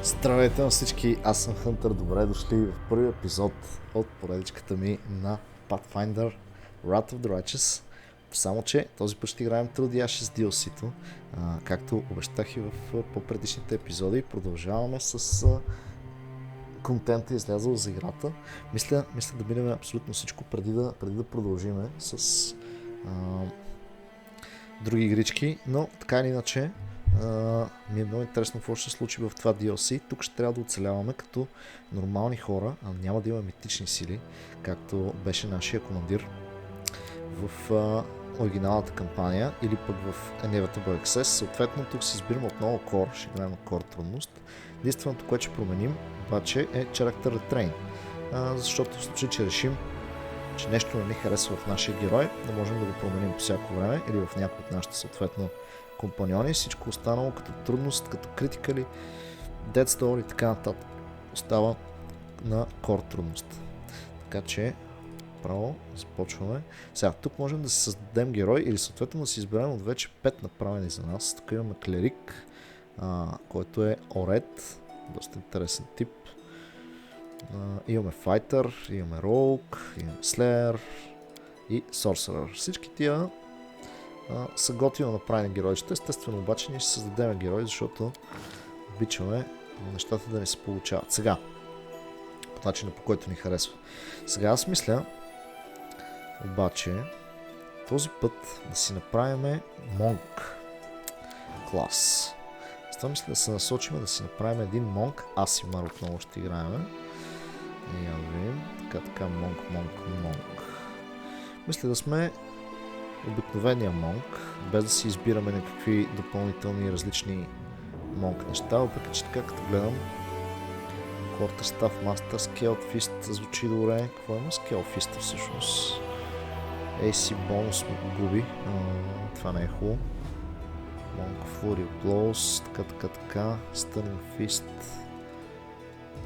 Здравейте на всички, аз съм Хънтър, добре дошли в първи епизод от поредичката ми на Pathfinder, Wrath of the Righteous. Само че този път ще играем трудяше с DLC-то, както обещах и в по-предишните епизоди. Продължаваме с контента излязъл за играта. Мисля да минем абсолютно всичко преди да продължиме с други игрички, но така или иначе ми е много интересно какво ще се случи в това DLC. Тук ще трябва да оцеляваме като нормални хора, а няма да има митични сили, както беше нашия командир в оригиналната кампания или пък в Inevitable Access. Съответно тук си избираме отново Core, ще играем на Core трудност. Единственото, което ще променим обаче е Character Retrain, защото в случай, че решим, че нещо не ни харесва в нашия герой, да можем да го променим по всяко време или в някой от нашите съответно компаньони. Всичко останало като трудност, като критикали, Dead Story и така нататък остава на Core трудност. Така че право започваме. Сега тук можем да си създадем герой или съответно да си изберем от вече 5 направени за нас. Тук имаме клерик, който е Оред, доста интересен тип. Имаме файтър, имаме роук, имаме слеер и сорсерър. Всички тия са готино направени геройчета. Естествено обаче ние ще създадем герой, защото обичаме нещата да ни се получават. Сега, по начина по който ни харесва. Сега аз мисля обаче този път да си направим монк клас. С това мисля да се насочим да си направим един монк Асимар, отново ще играем. И я видим. Така, монк. Мисля да сме обикновения монк, без да си избираме някакви допълнителни различни монк неща, въпреки че така като гледам Quarterstaff Master, Scaled Fist звучи добре. Какво има Scaled Fist всъщност? AC бонус ме го губи, това не е хубаво. Monk Flurry of Blows, така, Stunning Fist.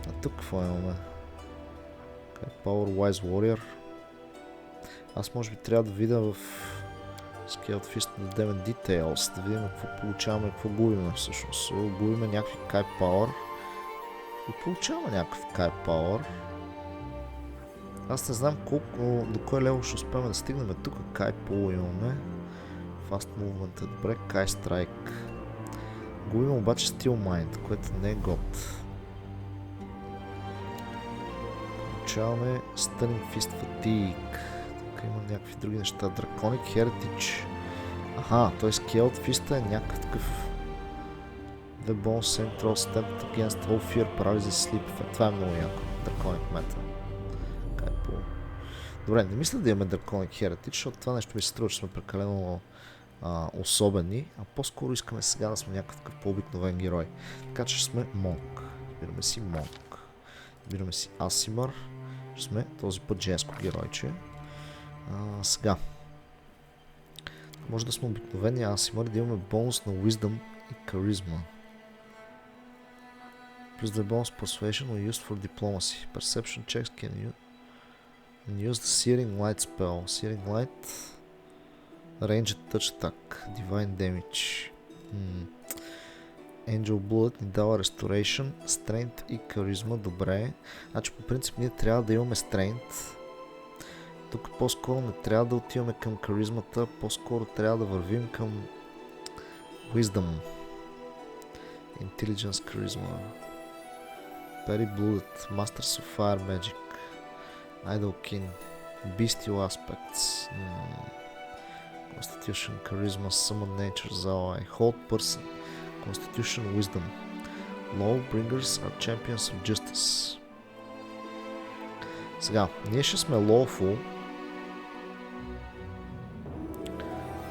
А тук какво имаме? Power Wise Warrior. Аз може би трябва да видя в Scaled Fist да дадем Details, да видим какво получаваме, какво губиме всъщност. Губиме някакви Kai Power и получаваме някакъв Kai Power. Аз не знам колко, до кой лево ще успеем да стигнем. Тук Kai Power имаме. Fast Movement е добре, Kai Strike. Губим обаче Steel Mind, което не е год. Получаваме Stunning Fist Fatigue. Тук има някакви други неща. Draconic Heritage. Т.е. Scaled Fist е някакъв такъв The Bones Central Stand Against All Fear Paralysis Sleep. Това е много яко. Draconic Metal. Добре, не мисля да имаме Draconic Heritage, защото това нещо ми се струва, че сме прекалено особени, а по-скоро искаме сега да сме някакъв такъв по-обикновен герой. Така че ще сме монк. Избираме си монк. Избираме си Асимар. Ще сме този път женско геройче. Сега. Може да сме обикновени Асимар, да имаме бонус на Wisdom и Charisma. Plus the bonus Persuasion or used for Diplomacy. Perception checks can you use the Searing Light spell. Searing Light, Ranged Touch Attack, Divine Damage. Angel Bullet ни дава Restoration, Strength и Charisma, добре. Значи по принцип ние трябва да имаме Strength. Тук по-скоро не трябва да отиваме към Charismата, по-скоро трябва да вървим към Wisdom. Intelligence, Charisma. Perry Blooded, Masters of Fire Magic. Idle King, Bestial Aspects, Constitution, Charisma, Summon Nature's Ally, Hold Person, Constitution, Wisdom. Lawbringers are Champions of Justice. Сега, ние ще сме Lawful,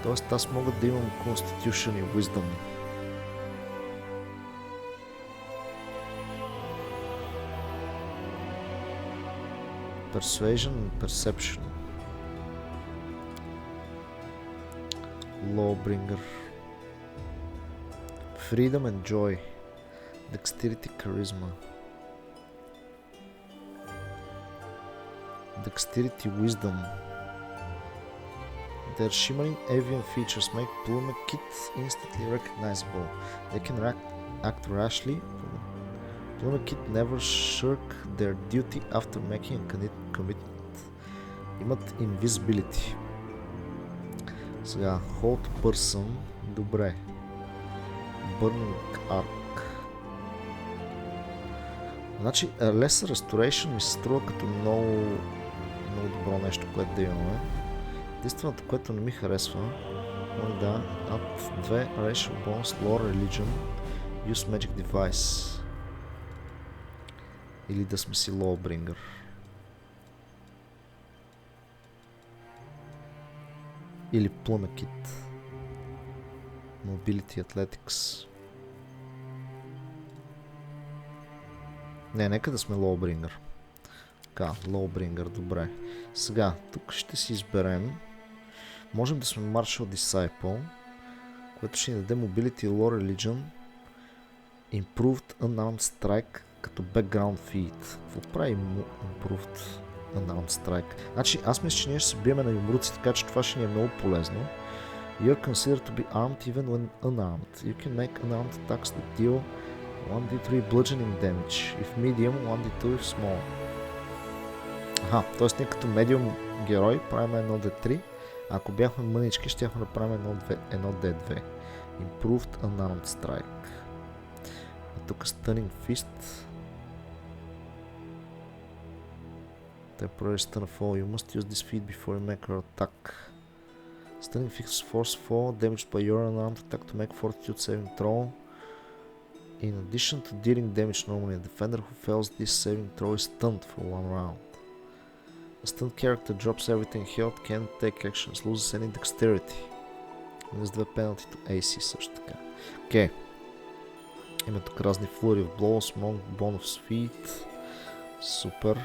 т.е. аз мога да имам Constitution и Wisdom. Persuasion and Perception. Lawbringer. Freedom and Joy. Dexterity, Charisma. Dexterity, Wisdom. Their shimmering avian features make Plume Kit instantly recognizable. They can act rashly Plummet never shirk their duty after making a commitment. Имат invisibility. Сега, hold person. Добре. Burning arc. Значи, lesser restoration ми се струва като много добро нещо, което да имаме. Единственото, което не ми харесва, да, add 2 racial bonus, lore religion, use magic device. Или да сме си lawbringer. Или plummet. Mobility Athletics. Не, нека да сме lawbringer. Така, lawbringer, добре. Сега, тук ще си изберем. Можем да сме Martial Disciple, което ще ни даде Mobility Lore Religion, Improved Unarmed Strike като background feed. Какво прави Improved Unarmed Strike? Значи, аз мисля, че ние ще се биеме на юмруци, така че това ще ни е много полезно. You are considered to be armed even when unarmed. You can make unarmed attacks that deal 1d3 bludgeoning damage. If medium, 1d2 if small. Аха, т.е. ние като medium герой правим 1d3. Ако бяхме мънички, щяхме да правим 1d2. Improved Unarmed Strike. А тук Stunning Fist. Temporary stun of all. You must use this feat before you make your attack. Stunning Fist force 4, damaged by your unarmed attack to make fortitude saving throw. In addition to dealing damage normally, a defender who fails this saving throw is stunned for 1 round. A stunned character drops everything health, can't take actions, loses any dexterity. С 2 penalty to AC също така. Окей. Има тук разни Flurry of Blows, Monk, Bonus Feat. Супер.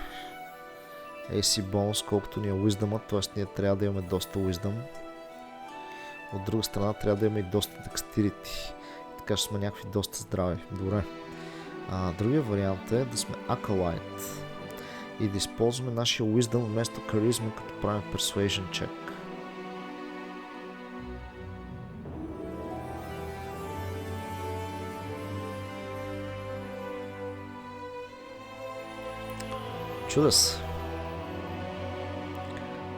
AC бонус, колкото ни е Wisdom, т.е. ние трябва да имаме доста Wisdom. От друга страна трябва да имаме и доста Dexterity. Така ще сме някакви доста здрави. Добре. Другия вариант е да сме Acolyte и да използваме нашия Wisdom вместо Charisma, като правим Persuasion check. Чуда се.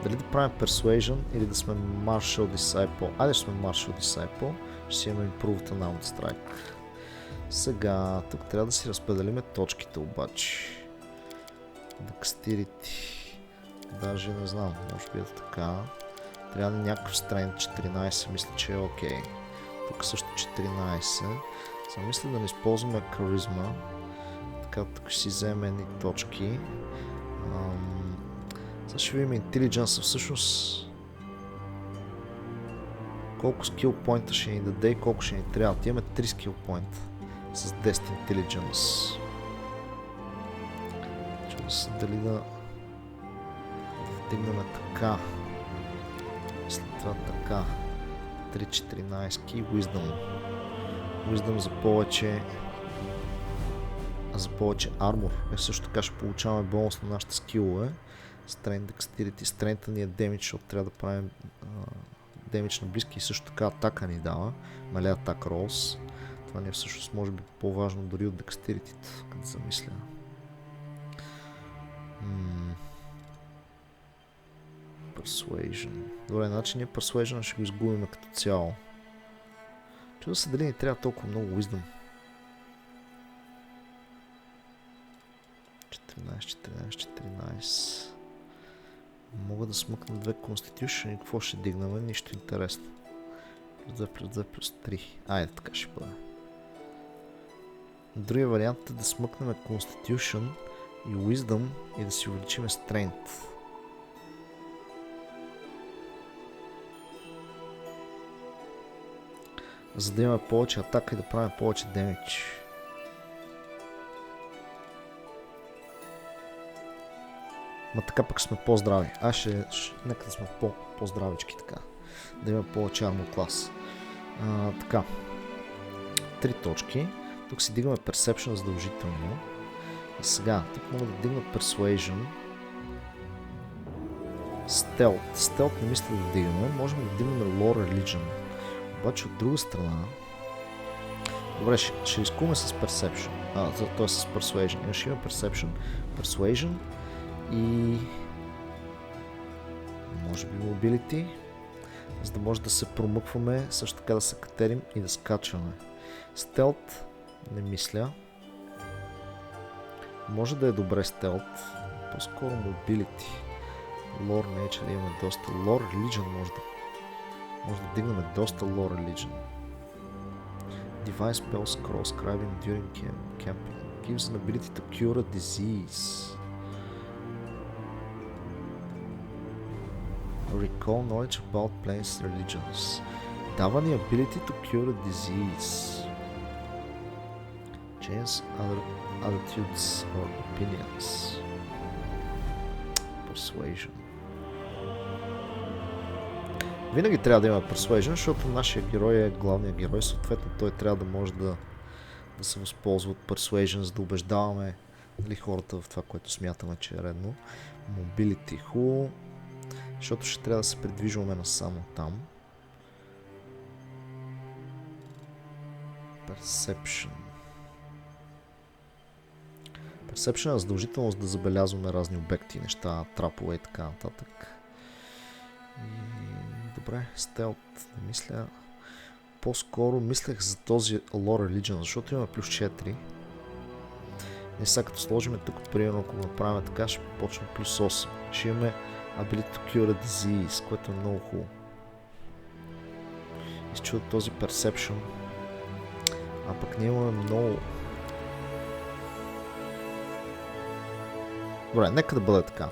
Дали да правим Persuasion или да сме Martial Disciple. Айде ще сме Martial Disciple. Ще си имаме Improved Unarmed Strike. Сега, тук трябва да си разпределиме точките обаче. Dexterity. Даже не знам, може би е така. Трябва да някакъв Strength 14, мисля, че е окей. Тук също 14. Сега мисля да не използваме Charisma. Така, тук ще си вземем едни точки. Сега ще видим Intelligence всъщност. Колко скил поинта ще ни даде и колко ще ни трябва. Имаме 3 скил поинта с 10 Intelligence. Чува се дали да вдигнем така. След това така. 3-14 и Wisdom. Wisdom за повече армор. Също така ще получаваме бонус на нашите скилове. Strength, Dexterity. Strength ни е damage, защото трябва да правим демидж на близки и също така атака ни дава. Мале атак ролс. Това ни е всъщност може би по-важно дори от Dexterity, като замисля. Persuasion. Добре, значи ние Persuasion ще го изгубим като цяло. Чудо се дали ни трябва толкова много Wisdom. 14. Мога да смъкна 2 Constitution и какво ще дигнаме? Нищо интересно. Плюс 2 плюс 3. Айде, така ще бъде. Другия вариант е да смъкнем Constitution и Wisdom и да си увеличим Strength. За да имаме повече атака и да правим повече демидж. Ма така пък сме по-здрави. Нека да сме по-здравички така. Да имаме повече армор клас. Така. 3 точки. Тук си дигаме Perception задължително. И сега, тук мога да дигна Persuasion. Stealth. Stealth не мисля да дигаме. Можем да дигнем Lore Religion. Обаче от друга страна, Добре, ще рискуваме с Perception. Т.е. с Persuasion. Ще имаме Persuasion и може би Mobility, за да може да се промъкваме, също така да се катерим и да скачваме. Stealth не мисля. Може да е добре Stealth. По-скоро Mobility. Lore не е, че да имаме доста. Lore Religion може да дигнем доста Lore Religion. Divine Spell Scroll Scribing during camping. Gives an ability to cure a disease. Recall knowledge about planes religions. Дава ни ability to cure a disease. Change other attitudes or opinions. Persuasion. Винаги трябва да има Persuasion, защото нашия герой е главният герой, съответно той трябва да може да се възползва от Persuasion, за да убеждаваме хората в това, което смятаме, че е редно. Mobility, хубаво, защото ще трябва да се придвижваме насамо там. Perception. Perception е задължително, за да забелязваме разни обекти, неща, трапове и така нататък. Добре, Stealth не мисля. По-скоро мислех за този Lore Religion, защото имаме плюс 4. И сега като сложим тук, примерно, ако го направим така, ще почне плюс 8. Ще имаме Ability to Cure a Disease, което е много хубаво. Изчува този Perception. А пък ние имаме много... Добре, нека да бъде така.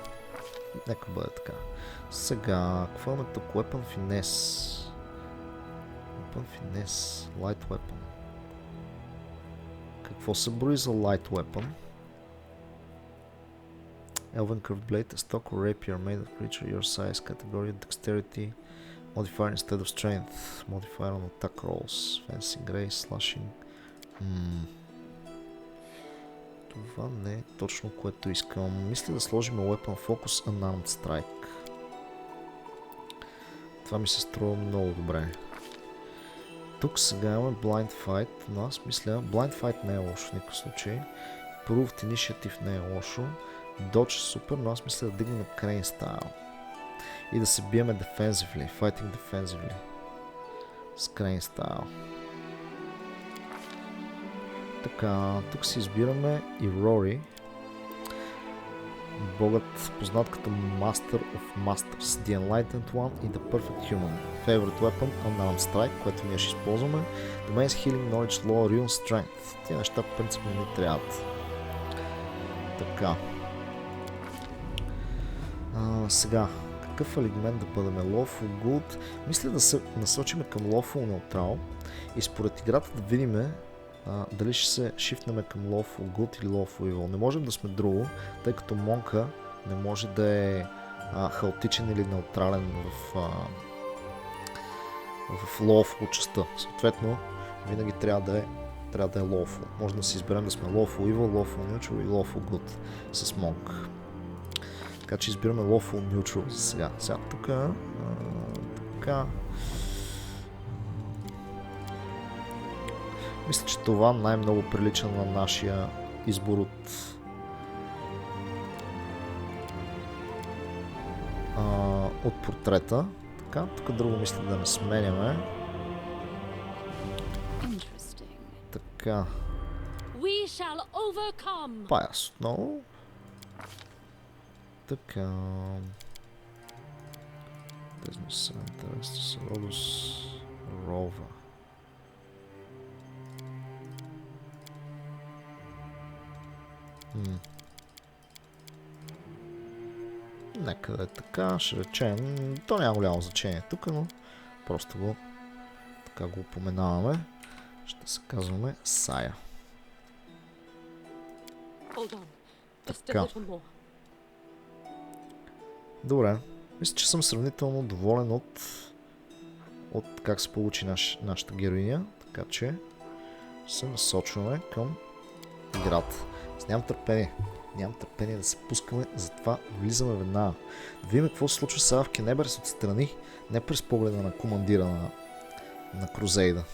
Нека бъде така. Сега, какво имаме тук? Weapon Finesse. Weapon Finesse. Light Weapon. Какво се брои за Light Weapon? Elven Curved Blade, a stock or rapier made of creature your size, category, dexterity, modifier instead of strength, modifier on attack rolls, fencing, grace, slashing. Това не е точно което искам. Мисля да сложим Weapon Focus Unarmed Strike. Това ми се струва много добре. Тук сега имаме Blind Fight, но аз мисля, Blind Fight не е лошо в никакъв случай. Proved Initiative не е лошо. Dodge е супер, но аз мисля да дигнем Crane Style. И да се биеме Defensively, Fighting Defensively. С Crane Style. Така, тук си избираме и Rory. Богът, познат като Master of Masters, The Enlightened One и The Perfect Human. Favorite Weapon, Unarmed Strike, което ние ще използваме. Domains Healing Knowledge Law, Rune Strength. Тия неща по принцип не ни трябват. Така. Сега, какъв алигмент да бъдем? Lawful Good. Мисля да се насочим към Lawful Neutral и според играта да видим дали ще се шифнем към Lawful Good или Lawful Evil. Не можем да сме друго, тъй като монка не може да е хаотичен или неутрален в Lawful частта. Съответно, винаги трябва да е Lawful. Може да си изберем да сме Lawful Evil, Lawful Neutral и Lawful Good с монк. Така че избираме Lawful Neutral за сега. Сега тук така. Мисля, че това най-много прилича на нашия избор от портрета. Така, тук друго мисля да не сменяме. Така. Паяс отново. Така. Business Center, Родос, Рова. Нека да е така, ще речем, то няма голямо значение тук, но просто така го упоменаваме. Ще се казваме Сая. Така. Добре, мисля, че съм сравнително доволен от как се получи нашата героиня, така че се насочваме към град. Аз нямам търпение да се пускаме, затова влизаме веднага. Да видим какво се случва сега в Кенебрес отстрани, не през погледа на командира на Крузейда.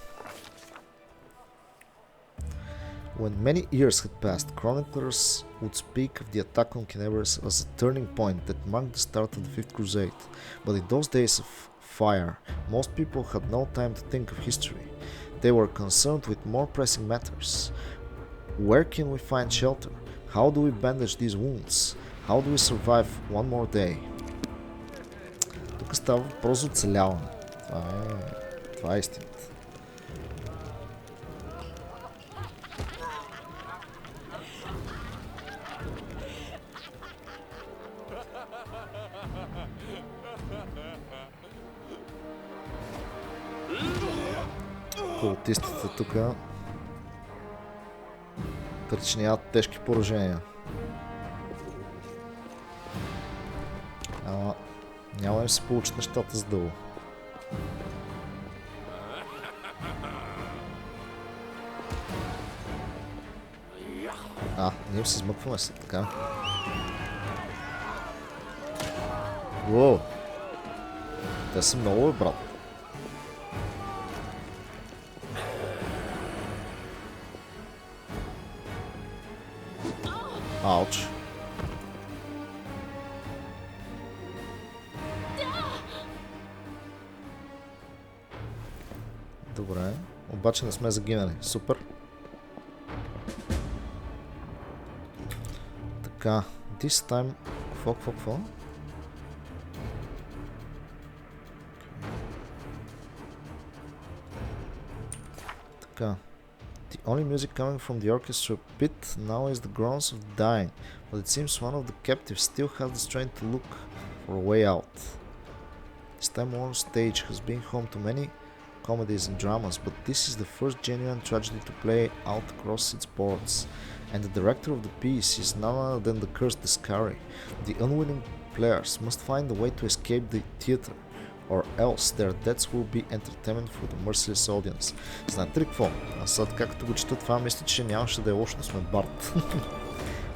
When many years had passed, chroniclers would speak of the attack on Kенебрес as a turning point that marked the start of the Fifth Crusade. But in those days of fire, most people had no time to think of history. They were concerned with more pressing matters. Where can we find shelter? How do we bandage these wounds? How do we survive one more day? Тук става въпрос за оцеляване. Това е истината. Култистите тук причиняват тежки поражения. Ама няма да се получат нещата за дълго. Ние се измъкваме се така. Уоу! Те са много, брат. Ауч. Добре, обаче не сме загинали. Супер. Така, this time... Какво? Така. The only music coming from the orchestra pit now is the groans of the dying, but it seems one of the captives still has the strength to look for a way out. This time-worn stage has been home to many comedies and dramas, but this is the first genuine tragedy to play out across its boards, and the director of the piece is none other than the cursed Discovery. The unwilling players must find a way to escape the theater, or else their deaths will be entertainment for the merciless audience. Знаете ли какво? Аз сега така като го чета това, мисля, че нямаше да е лошо да сме Барт.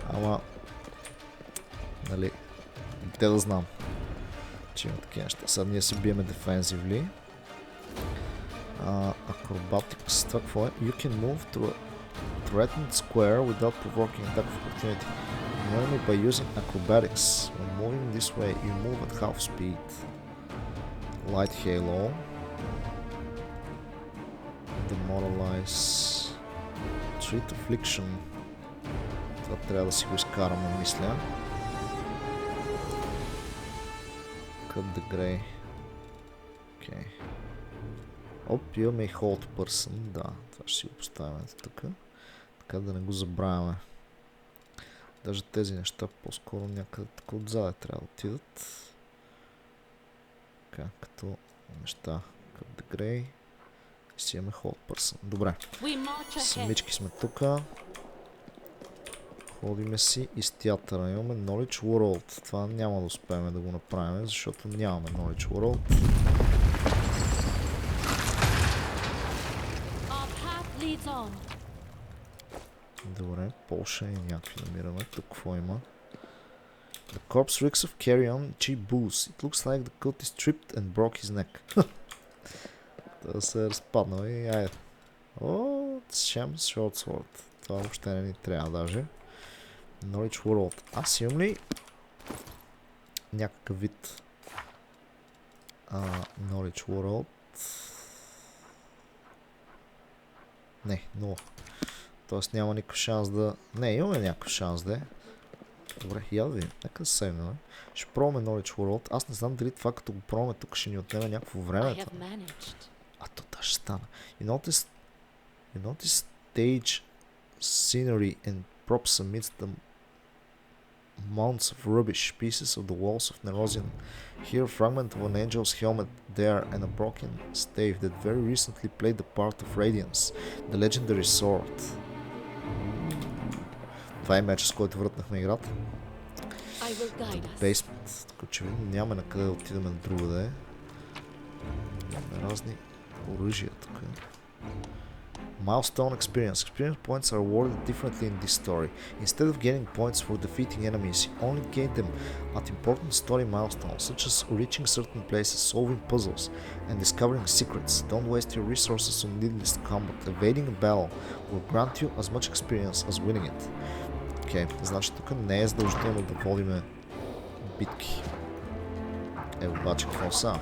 Ама... Нали... Те да знам, че има такива неща. Сега ние се биеме defensively. Acrobatics, това какво е? You can move to a threatened square without provoking attack of opportunity. Only by using acrobatics. When moving this way, you move at half speed. Light Halo. Demoralize. Treat Affliction. Това трябва да си го изкараме, мисля. Cut the Grey. Окей. Оп, имаме и Hold Person. Да, това ще си го поставяме тук. Така да не го забравяме. Даже тези неща по-скоро някъде така отзаде трябва да отидат. Така, като неща. Cut the Grey. И си имаме Hold Person. Добре. Самички сме тук. Ходиме си из театъра. Имаме Knowledge World. Това няма да успеем да го направим, защото нямаме Knowledge World. Добре, Полша и някакви намираме. Тук какво има? The corpse reeks of carrion, cheap booze. It looks like the cultist tripped and broke his neck. Това се е разпаднал и айде. О, Sham Short Sword. Това въобще не ни трябва даже. Knowledge World. Аз имам ли някакъв вид Knowledge World? Не, 0. Тоест няма никакъв шанс да... Не, имаме някакъв шанс да е. Добре, я да видим. Нека да сейваме. Ще пробваме Knowledge World. Аз не знам дали това като го пробваме тук ще ни отнеме някакво време. То да ще стана. You notice stage scenery and props amidst the mounds of rubbish, pieces of the walls of Nerosian. Here a fragment of an angel's helmet there and a broken stave that very recently played the part of Radiance, the legendary sword. Това е меча, с който вратнахме играта. Basement. Така очевидно нямаме на къде да отидем на друго да е. Имаме разни оръжия тук. Milestone experience. Experience points are awarded differently in this story. Instead of gaining points for defeating enemies, you only gain them at important story milestones, such as reaching certain places, solving puzzles, and discovering secrets. Don't waste your resources on needless combat. Evading a battle will grant you as much experience as winning it. Окей, значи тук не е задължително да водиме битки. Обаче какво са?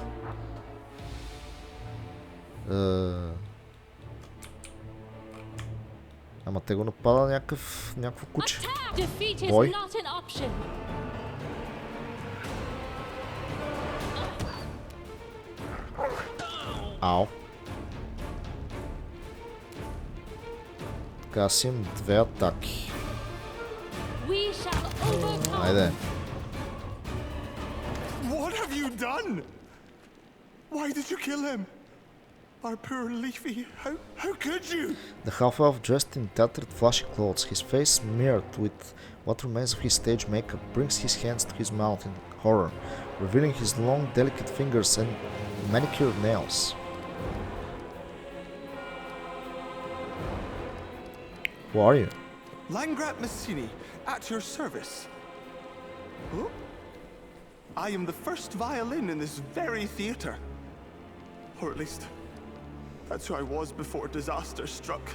Ама те го напада някакво куче. Бой. Ау. Така си имам 2 атаки. Айде. What have you done? Why did you kill him? Our poor Leafy, how could you? The half-elf dressed in tattered flashy clothes, his face smeared with what remains of his stage makeup, brings his hands to his mouth in horror, revealing his long, delicate fingers and manicured nails. Who are you? Langrat Massini, at your service. Oh? I am the first violin in this very theatre. Or at least, that's who I was before disaster struck.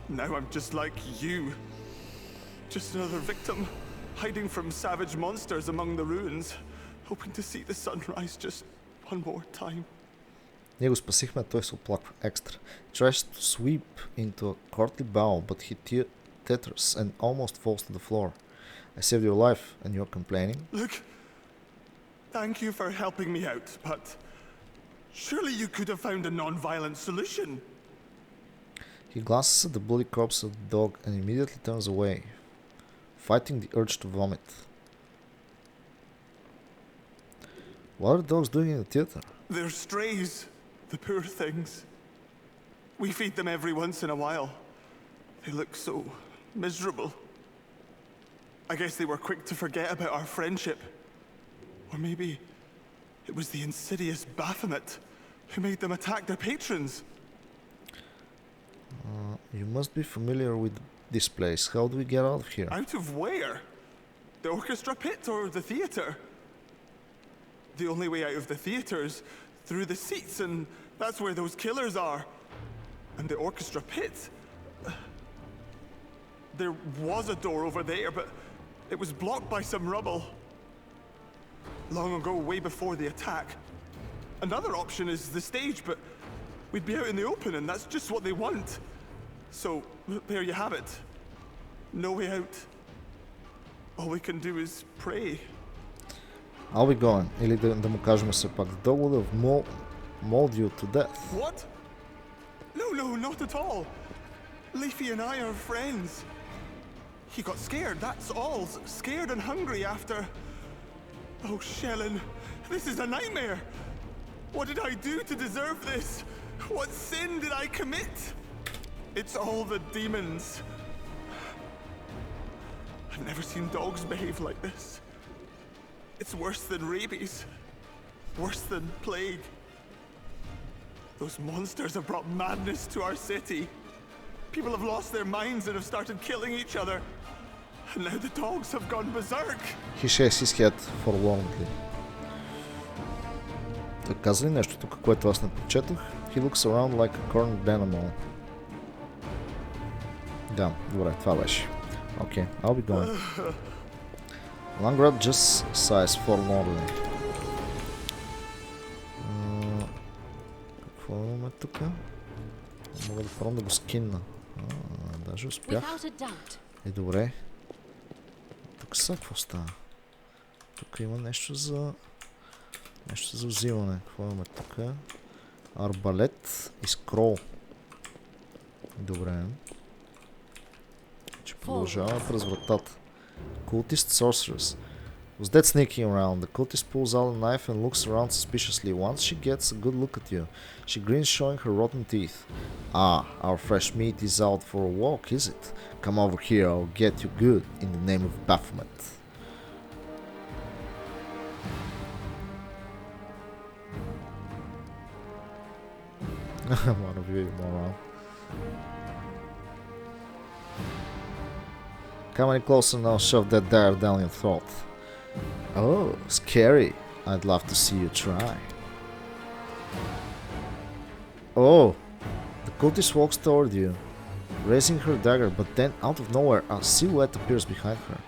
Now I'm just like you. Just another victim, hiding from savage monsters among the ruins, hoping to see the sunrise just one more time. Ние го спасихме, той се оплаква екстра. Tries to sweep into a courtly bow, but he teeters and almost falls to the floor. I saved your life, and you're complaining? Look, thank you for helping me out, but surely you could have found a non-violent solution. He glances at the bloody corpse of the dog and immediately turns away, fighting the urge to vomit. What are the dogs doing in the theater? They're strays, the poor things. We feed them every once in a while. They look so miserable. I guess they were quick to forget about our friendship. Or maybe it was the insidious Baphomet who made them attack their patrons. You must be familiar with this place. How do we get out of here? Out of where? The orchestra pit or the theatre? The only way out of the theatre's through the seats, and that's where those killers are. And the orchestra pit... There was a door over there, but it was blocked by some rubble. Long ago, way before the attack. Another option is the stage, but we'd be out in the open, and that's just what they want. So, there you have it. No way out. All we can do is pray. I'll be going. Или да му кажем все пак. The dog would have mauled you to death. What? No, not at all. Leafy and I are friends. He got scared, that's all. Scared and hungry after... Oh, Shellen, this is a nightmare. What did I do to deserve this? What sin did I commit? It's all the demons. I've never seen dogs behave like this. It's worse than rabies. Worse than plague. Those monsters have brought madness to our city. People have lost their minds and have started killing each other. And now the dogs have gone berserk. He shakes his head forlornly. Той каза ли нещо тук, което аз не прочетох? He looks around like a cornered animal. Да, добре, това беше. Okay, I'll be going. Langrat just sighs forlornly. Какво имаме тук? Мога да пробвам да го скинна. Даже успях. Добре. Тук са, какво става? Тук има нещо за взимане. Какво имаме тук? Арбалет и скрол. Добре. Че продължаваме през вратата. Cultist sorceress. Was that sneaking around? The cultist pulls out a knife and looks around suspiciously. Once she gets a good look at you, she grins, showing her rotten teeth. Ah, our fresh meat is out for a walk, is it? Come over here, I'll get you good, in the name of Baphomet. One of you, moron. Come any closer and I'll shove that dagger down your throat. Oh, scary. I'd love to see you try. Oh, the cultist walks toward you, raising her dagger, but then out of nowhere a silhouette appears behind her.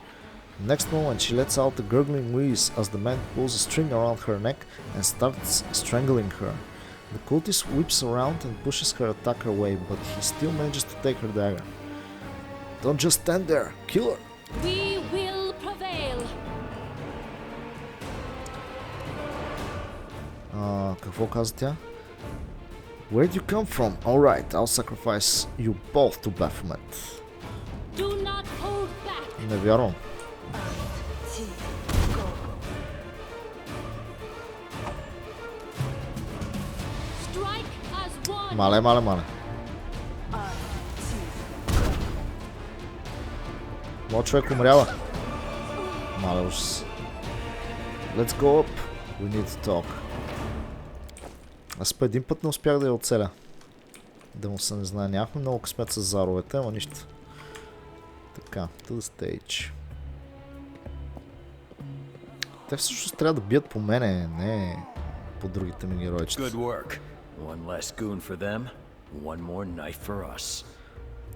Next moment she lets out a gurgling wheeze as the man pulls a string around her neck and starts strangling her. The cultist whips around and pushes her attacker away, but he still manages to take her dagger. Don't just stand there, kill her! We will prevail. Какво каза тя? Where'd you come from? Alright, I'll sacrifice you both to Baphomet. Do not hold back. Не вярвам. Strike as one. Мале. Моят човек умрява. Мале ужас. Let's go up. We need to talk. Аз по един път не успях да я оцеля. Да му се не знае. Нямахме много късмет с заровете, ама нищо. Така, to the stage. Те всъщност трябва да бият по мене, не по другите ми геройчета. Good work. One less goon for them, one more knife for us.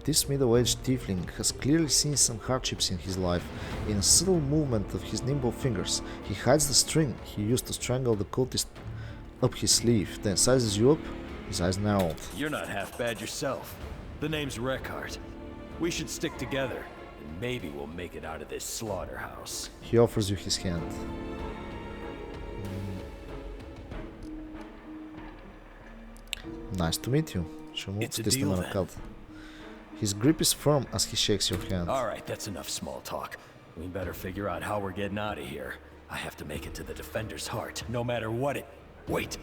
This middle-aged tiefling has clearly seen some hardships in his life. In a subtle movement of his nimble fingers, he hides the string he used to strangle the cultist up his sleeve, then sizes you up, his eyes narrowed. You're not half bad yourself. The name's Rekard. We should stick together, and maybe we'll make it out of this slaughterhouse. He offers you his hand. Nice to meet you. Ще му стиснем ръката. His grip is firm as he shakes your hand. Alright, that's enough small talk. We better figure out how we're getting out of here. I have to make it to the defender's heart, no matter what it... Wait!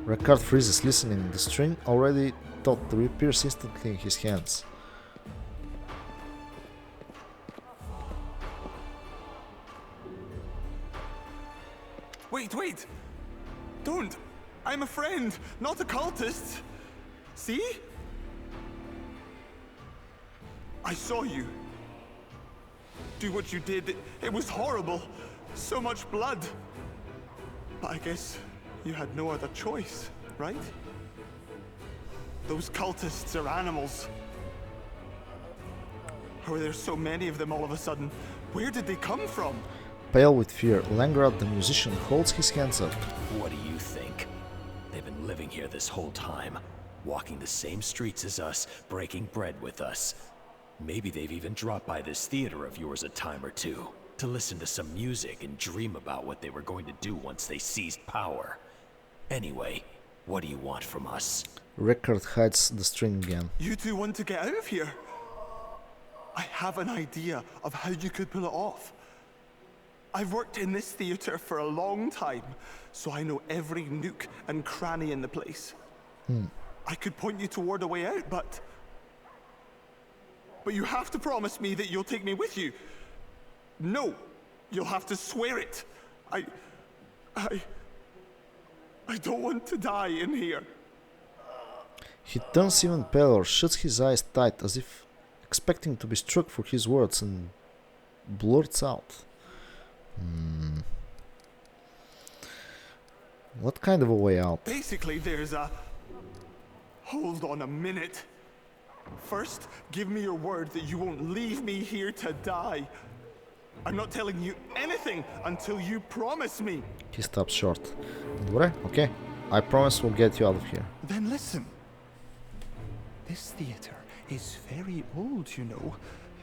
Rekard freezes, listening. The string, already taut, reappears instantly in his hands. Wait! Don't! I'm a friend, not a cultist! See? I saw you. Do what you did. It was horrible. So much blood. But I guess you had no other choice, right? Those cultists are animals. How are there so many of them all of a sudden? Where did they come from? Pale with fear, Langrad the musician holds his hands up. What do you think? They've been living here this whole time, walking the same streets as us, breaking bread with us. Maybe they've even dropped by this theater of yours a time or two, to listen to some music and dream about what they were going to do once they seized power. Anyway, what do you want from us? Rekard hides the string again. You two want to get out of here? I have an idea of how you could pull it off. I've worked in this theater for a long time, so I know every nook and cranny in the place. I could point you toward a way out, but you have to promise me that you'll take me with you. No, you'll have to swear it. I don't want to die in here. He turns even paler, shuts his eyes tight as if expecting to be struck for his words, and blurts out. What kind of a way out? Basically, there's a... Hold on a minute. First, give me your word that you won't leave me here to die. I'm not telling you anything until you promise me. He stops short. Добре, okay. I promise we'll get you out of here. Then listen. This theater is very old, you know.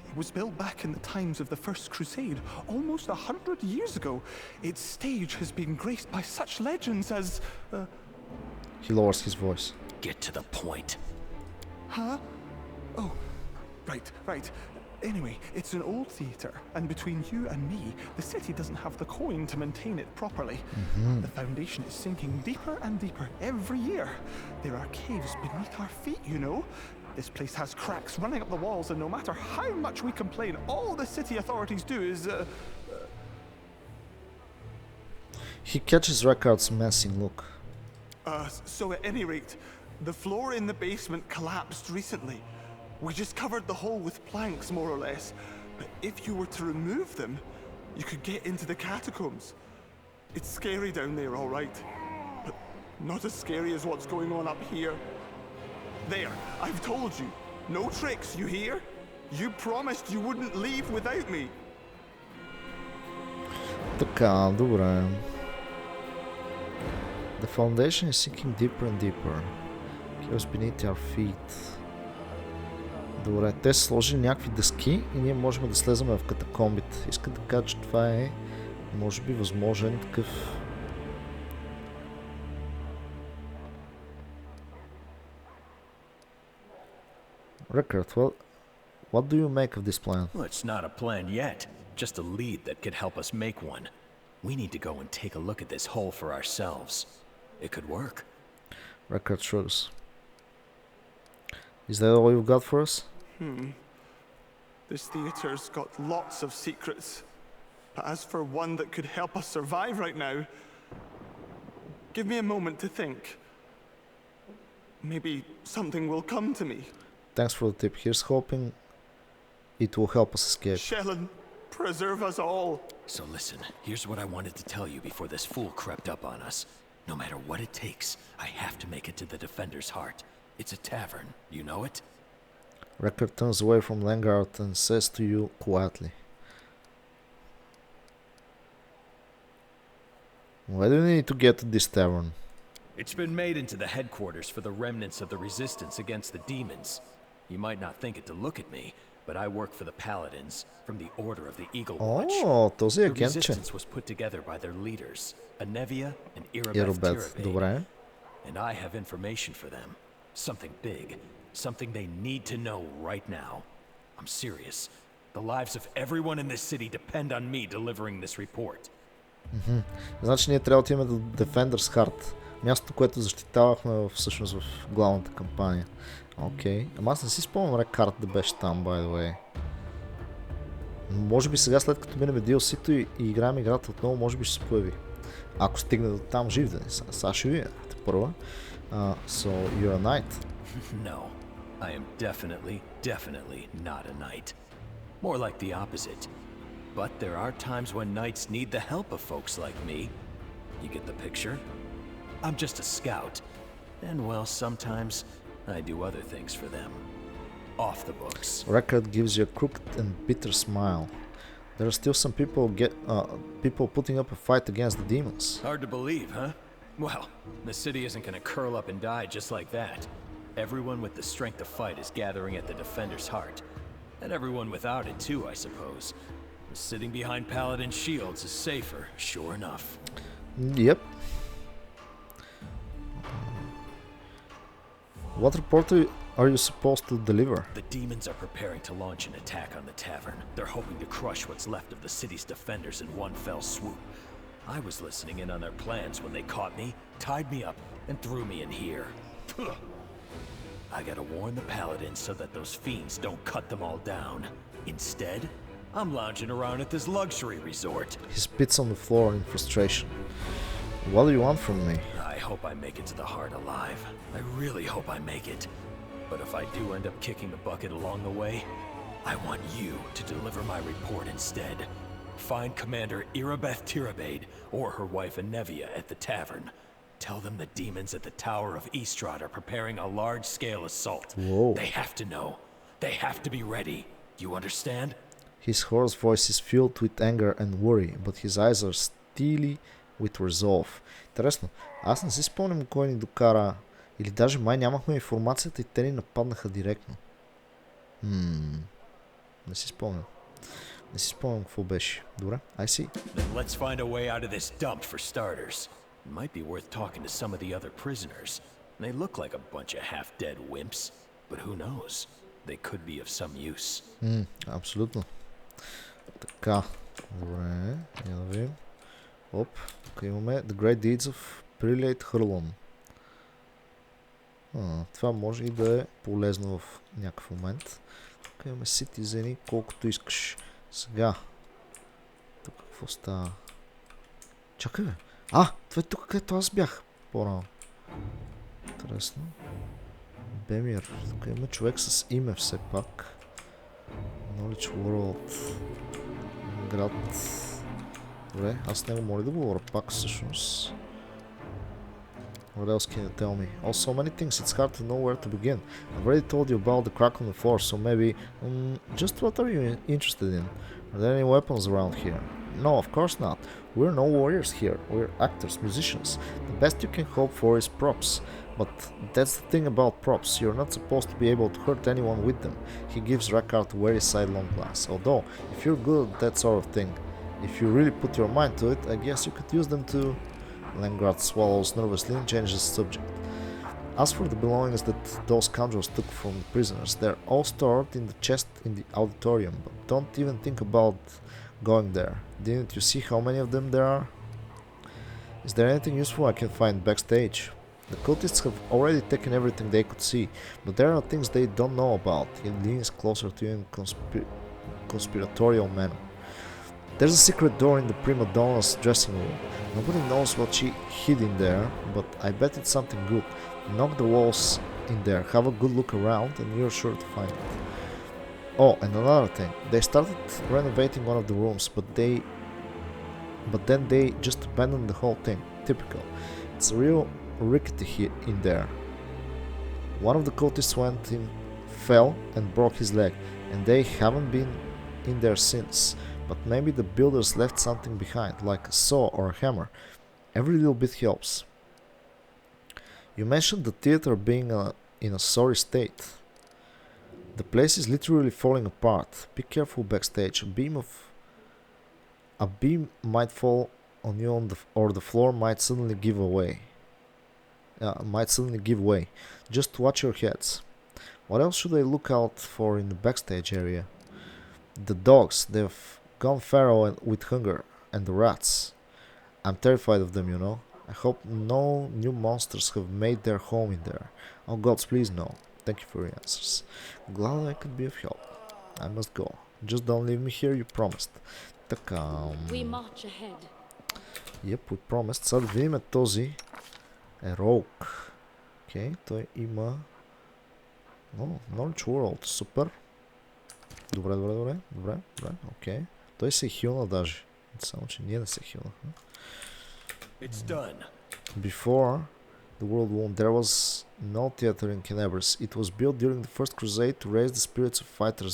It was built back in the times of the First Crusade, almost 100 years ago. Its stage has been graced by such legends as... He lowers his voice. Get to the point. Huh? Oh, right. Anyway, it's an old theater, and between you and me, the city doesn't have the coin to maintain it properly. The foundation is sinking deeper and deeper every year. There are caves beneath our feet, you know. This place has cracks running up the walls, and no matter how much we complain, all the city authorities do is... He catches Rekard's menacing look. So at any rate, The floor in the basement collapsed recently. We just covered the hole with planks, more or less. But if you were to remove them, you could get into the catacombs. It's scary down there, all right. But not as scary as what's going on up here. There, I've told you. No tricks, you hear? You promised you wouldn't leave without me. Така, добре. The foundation is sinking deeper and deeper. Chaos beneath our feet. Добре, те са сложили някакви дъски и ние можем да слезаме в катакомбите. Искам да кажа, че това е, може би, възможен такъв... Record, what do you make of this plan? Well, it's not a plan yet, just a lead that could help us make one. We need to go and take a look at this hole for ourselves. It could work. Record shrugs. Is that all you've got for us? This theater's got lots of secrets. But as for one that could help us survive right now, give me a moment to think. Maybe something will come to me. Thanks for the tip. Here's hoping it will help us escape. Shelyn, preserve us all. So listen, here's what I wanted to tell you before this fool crept up on us. No matter what it takes, I have to make it to the Defender's Heart. It's a tavern, you know it? Record turns away from Langard and says to you quietly. Why do you need to get to this tavern? It's been made into the headquarters for the remnants of the resistance against the demons. You might not think it to look at me, but I work for the Paladins from the Order of the Eagle Watch. О, този The агент, че. resistance was put together by their leaders, Anevia and Irabeth Иробет, Tirabade. добре. And I have information for them. Something big. Something they need to know right now. I'm serious. The lives of everyone in this city depend on me delivering this report. Значи ние трябва да отидем до Defender's Heart. Мястото, което защитавахме всъщност в главната кампания. Окей. Ама аз не си спомням рекарт да беше там, by the way. Може би сега, след като минем DLC-то и играем играта отново, може би ще се появи. Ако стигне до там жив да не са. Сега ще видя. Първа. So, you're a knight. No, I am definitely not a knight. More like the opposite. But there are times when knights need the help of folks like me. You get the picture? I'm just a scout. And well, sometimes I do other things for them. Off the books. Record gives you a crooked and bitter smile. There are still some people putting up a fight against the demons. Hard to believe, huh? Well, the city isn't gonna curl up and die just like that. Everyone with the strength to fight is gathering at the Defender's Heart. And everyone without it too, I suppose. Sitting behind Paladin shields is safer, sure enough. Yep. What report are you supposed to deliver? The demons are preparing to launch an attack on the tavern. They're hoping to crush what's left of the city's defenders in one fell swoop. I was listening in on their plans when they caught me, tied me up, and threw me in here. I gotta warn the Paladins so that those fiends don't cut them all down. Instead, I'm lounging around at this luxury resort. He spits on the floor in frustration. What do you want from me? I hope I make it to the heart alive. I really hope I make it. But if I do end up kicking the bucket along the way, I want you to deliver my report instead. Find Commander Irabeth Tirabade or her wife Anevia at the tavern. Tell them the demons at the Tower of Eastrad are preparing a large-scale assault. Whoa. They have to know. They have to be ready. You understand? His hoarse voice is filled with anger and worry, but his eyes are steely with resolve. Интересно, аз не си спомням кой ни докара, или даже май нямахме информацията и те ни нападнаха директно. Не си спомням. Не си спомням какво беше. Добре, I see. Then let's find a way out of this dump for starters. It might be worth talking to some of the other prisoners. They look like a bunch of half-dead wimps, but who knows? They could be of some use. Абсолютно. Така, добре, я да видим. Оп, тук имаме The Great Deeds of Prelate Hurlon. Това може и да е полезно в някакъв момент. Тук имаме Citizen, колкото искаш. Сега. Тук какво става? Чакай бе. Това е тук, където аз бях по-рано. Интересно. Бемир. Тук има човек с име все пак. Knowledge World. Град. Добре, аз с него моля да говоря пак всъщност. What else can you tell me? Oh, so many things, it's hard to know where to begin. I've already told you about the crack on the floor, so maybe... just what are you interested in? Are there any weapons around here? No, of course not. We're no warriors here. We're actors, musicians. The best you can hope for is props. But that's the thing about props. You're not supposed to be able to hurt anyone with them. He gives Rackard a very sidelong glance. Although, if you're good at that sort of thing, if you really put your mind to it, I guess you could use them to... Lengrad swallows nervously and changes the subject. As for the belongings that those scoundrels took from the prisoners, they're all stored in the chest in the auditorium, but don't even think about going there. Didn't you see how many of them there are? Is there anything useful I can find backstage? The cultists have already taken everything they could see, but there are things they don't know about. He leans closer to you in conspiratorial manner. There's a secret door in the prima donna's dressing room. Nobody knows what she hid in there, but I bet it's something good. Knock the walls in there, have a good look around, and you're sure to find it. Oh, and another thing. They started renovating one of the rooms, but then they just abandoned the whole thing. Typical. It's real rickety in there. One of the cultists went in, fell, and broke his leg, and they haven't been in there since. But maybe the builders left something behind, like a saw or a hammer. Every little bit helps. You mentioned the theater being in a sorry state. The place is literally falling apart. Be careful backstage. A beam might fall on you or the floor might suddenly give way. Just watch your heads. What else should I look out for in the backstage area? The dogs, they've gone feral with hunger, and the rats. I'm terrified of them, you know. I hope no new monsters have made their home in there. Oh gods, please no. Thank you for your answers. Glad I could be of help. I must go. Just don't leave me here, you promised. Така... We march ahead. Yep, we promised. Сега да видим този е Rogue. Окей, той има... Knowledge World, супер. Добре, окей. Той се е хилна даже. Само, че ние не се хилнахме. Before the World War, there was no theater in Kенebres. It was built during the First Crusade to raise the spirits of fighters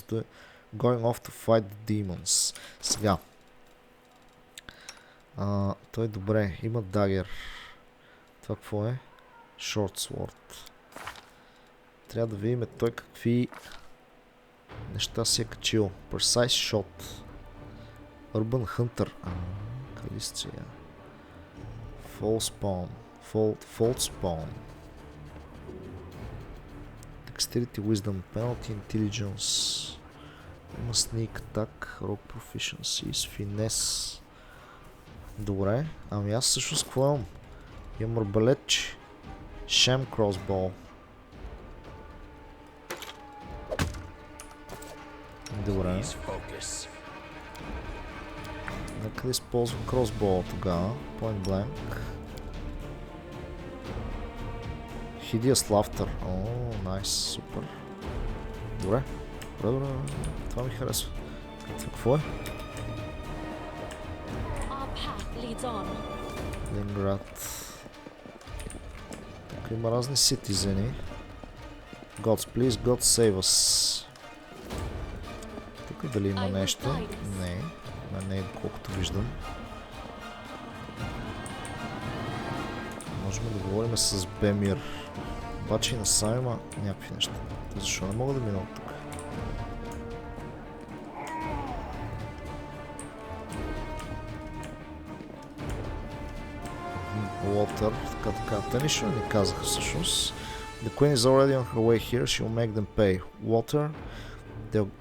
going off to fight the demons. Сега. Той добре. Има дагер. Това какво е? Short Sword. Трябва да видим той какви неща си е качил. Precise Shot. Urban Hunter. Култисти. False Spawn. Fault Spawn. Dexterity, Wisdom, Penalty, Intelligence. Има Sneak Attack, Rogue Proficiencies, Finesse. Добре. Ами аз всъщност какво имам? Имам арбалетче. Sham Crossbow. Добре. Нека да използвам кросбола тогава. Point blank. Hideous Laughter. О, найс, супер. Добре. Това ми харесва. Това какво е? Ленинград. Тук има разни ситизени. Gods please, God save us. Тук дали има нещо? Не, колкото виждам. Можем да говорим с Бемир. Обаче и насам има някакви неща. Защо не мога да мина от тук? WotR, така. Те нищо не ни казаха всъщност. The queen is already on her way here, she'll make them pay. WotR, they'll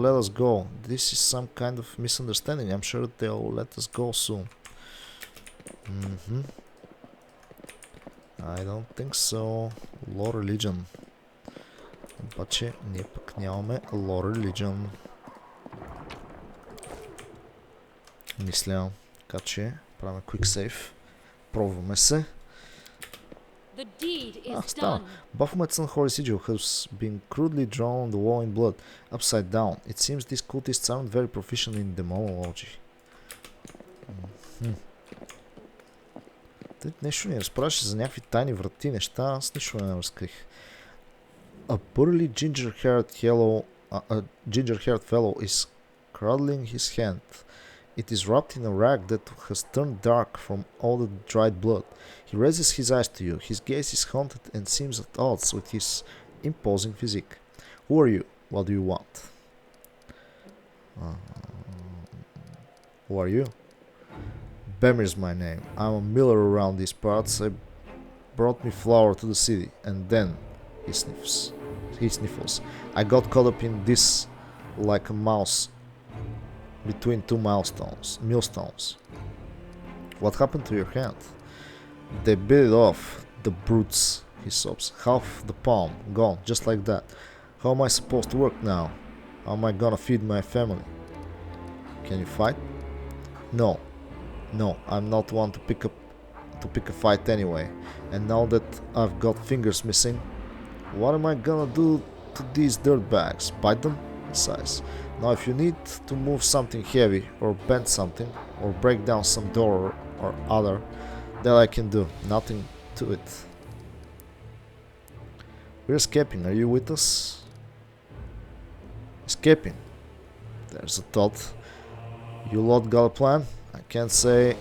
let us go. This is some kind of misunderstanding. I'm sure they'll let us go soon. I don't think so. Law Religion. Обаче ние пък нямаме Law Religion. Мисля. Така че правим Quick Save. Пробваме се. The deed is Стана. done. Baphomet's unholy sigil has been crudely drawn on the wall in blood, upside down. It seems these cultists aren't very proficient in demonology. Тъй нещо ни разправяше за някакви тайни врати, неща, аз нищо не разкрих. A burly ginger-haired fellow is cradling his hand. It is wrapped in a rag that has turned dark from all the dried blood. He raises his eyes to you. His gaze is haunted and seems at odds with his imposing physique. Who are you? What do you want? Who are you? Bemir's my name. I'm a miller around these parts. I brought me flour to the city, and then he sniffles. I got caught up in this like a mouse between two millstones. What happened to your hand? They bit it off, the brutes, he sobs. Half the palm, gone, just like that. How am I supposed to work now? How am I gonna feed my family? Can you fight? No, I'm not one to pick a fight anyway. And now that I've got fingers missing, what am I gonna do to these dirtbags? Bite them? He sighs. Now if you need to move something heavy, or bend something, or break down some door or other, that I can do. Nothing to it. We're escaping. Are you with us? Escaping. There's a thought. You lot got a plan? I can't say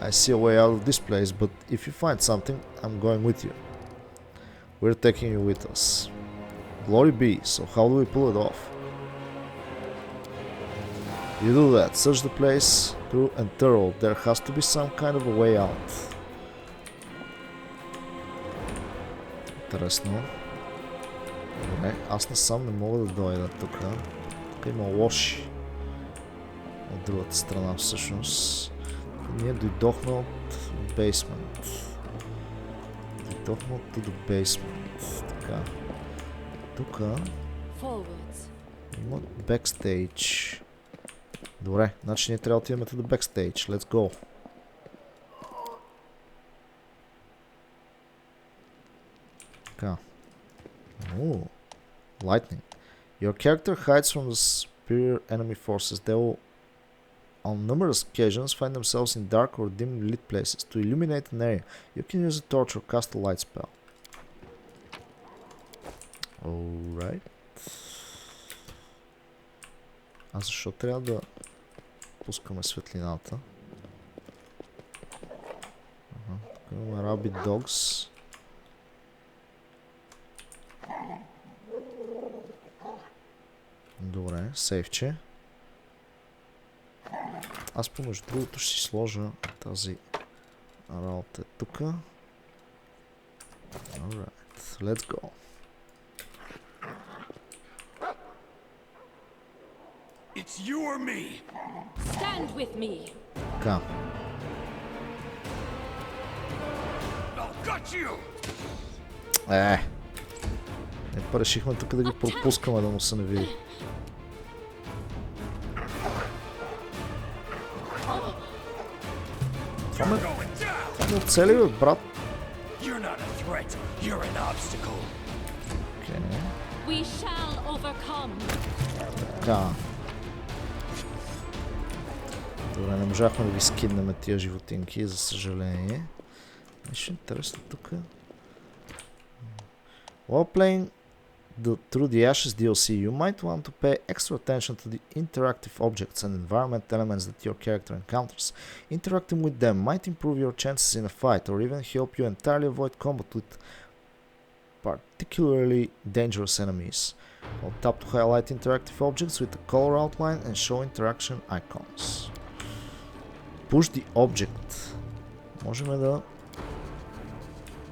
I see a way out of this place, but if you find something, I'm going with you. We're taking you with us. Glory be, so how do we pull it off? You do that, search the place through and thorough. There has to be some kind of a way out. Интересно. Добре, аз насам не мога да дойда тук. Тук има лоши. От другата страна всъщност. Ние дойдохме от бейсмент. Дойдохме от бейсмент. Така. Тук има бекстейдж. Добре, значи ние трябва да отиваме до бекстейдж. Let's go. Така. Lightning. Your character hides from the superior enemy forces. They will on numerous occasions find themselves in dark or dimly lit places. To illuminate an area, you can use a torch or cast a light spell. Alright. А защо трябва да пускаме светлината? Тук имаме Rabbit Dogs. Добре, сейфче. Аз помежду другото ще си сложа тази работа тук. Alright, let's go. It's you or me. Stand with me. Така. I'll got you. Решихме тук да ги пропускаме, да му се не види. Това ме оцели, бе, брат. Така. Добре, не можахме да ги скиднем тия животинки, за съжаление. Нещо интересно тук. While playing through the Ashes DLC, you might want to pay extra attention to the interactive objects and environment elements that your character encounters. Interacting with them might improve your chances in a fight or even help you entirely avoid combat with particularly dangerous enemies. I'll tap to highlight interactive objects with a color outline and show interaction icons. Push the object. Можем да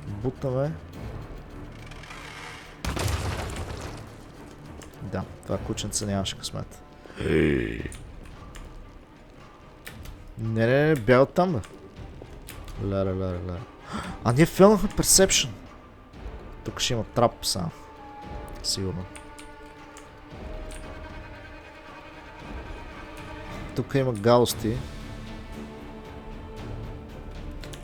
бутнем. Да, това кученце нямаше късмет. Не, бяга оттам, бе. Лера. А ние фейлнахме Perception. Тук ще има трап само. Сигурно. Тук има гадости.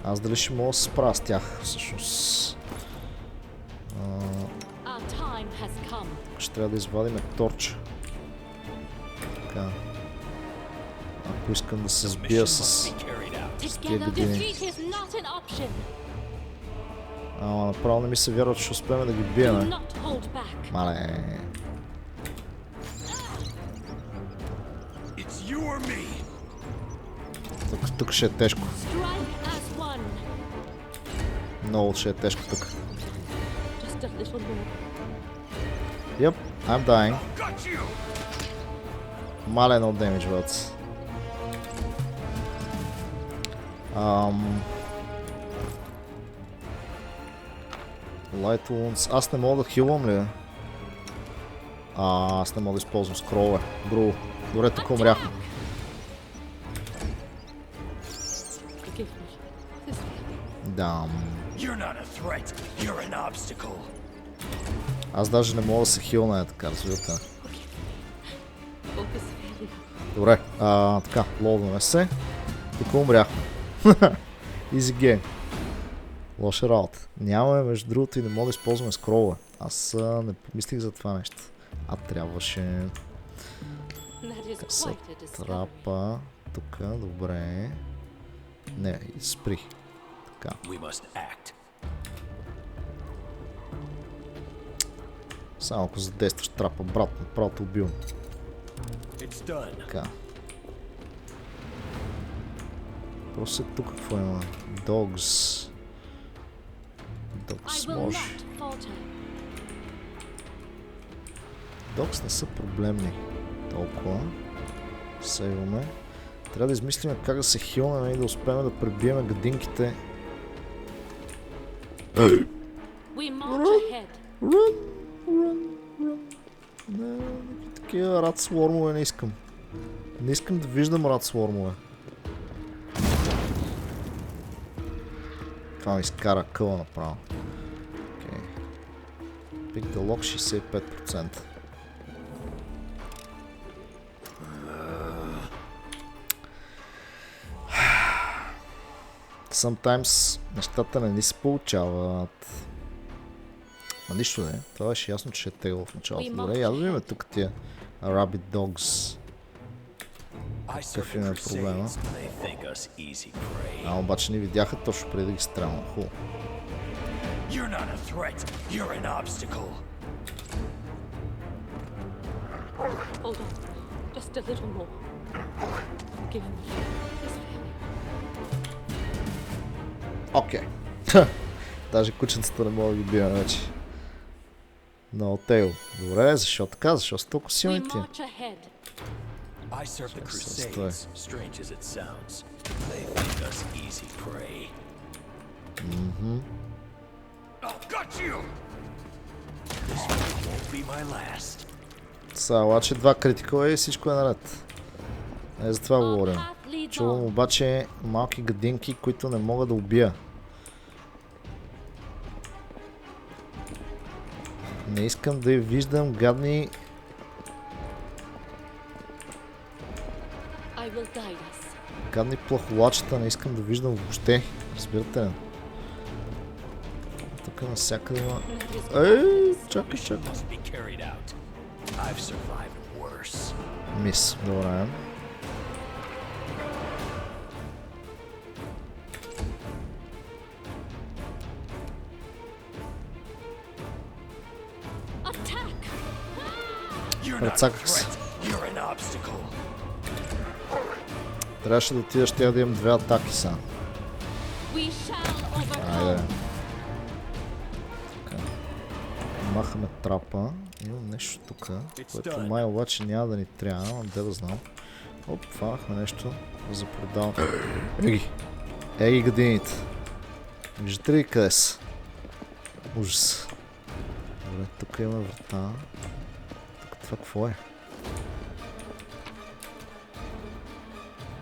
Аз дали ще мога да се справя с тях, всъщност. Тук ще трябва да извадим торча. Така. Ако искам да се сбия с тия години. Ама направо не ми се вярва, че ще успеем да ги биеме. Мале. Тук ще е тежко. Много ще е тежко тук. Yep, I'm dying. Мале no damage, бац. Light wounds. Аз не мога да хилвам ли? Аз не мога да използвам скролове. Грубо. Добре, тук умряхме. Да. Аз даже не мога да се хилна, така, развивате. Добре, така, ловваме се. Тук умряхме. Easy game. Лоша работа. Нямаме, между другото, и не мога да използваме скролове. Аз не помислих за това нещо. Трябваше... Къса трапа. Тук, добре. Не, спри. Така. Само ако задействаш трапа, брат, направо те убивам. Така. Просто тук какво има? Dogs. Dogs може. Dogs не са проблемни. Толкова. Сейваме. Трябва да измислим как да се хилнем и да успеем да пребием гадинките. Не, такива рад свормове не искам. Не искам да виждам рад свормове. Това ми изкара къла направо. Okay. Pick the lock 65%. Sometimes нещата не ни се получават. Ма нищо не. Това беше ясно, че ще е тегло в началото. Добре, я да видим тук тия Rabbit Dogs. Какъв им е проблема? Обаче ни видяха точно преди да ги стрелна. Хубаво. Окей. Даже кученцата не мога да ги бия вече. No tail. Добре, защо така? Защо са толкова силни ти? I serve the Crusades, strange as it sounds. They think us easy prey. I'll gut you! This won't be my last. Сега, обаче два критикала и всичко е наред. За това говорим. Чувам обаче малки гадинки, които не мога да убия. Не искам да виждам гадни... Гадни плахолачета не искам да виждам въобще. Разбирате ли? Тук навсякъде има... Чакай. Мис, добре. Прецаках се. Трябваше да отидеш, тя да имам две атаки са. Айде. Така. Махаме трапа. Имам нещо тук, което май обаче няма да ни трябва, но де да знам. Оп, фанахме нещо за продаване. Еги гадините. Виждате ли къде са? Ужас. Добре, тук има врата. Тук това какво е?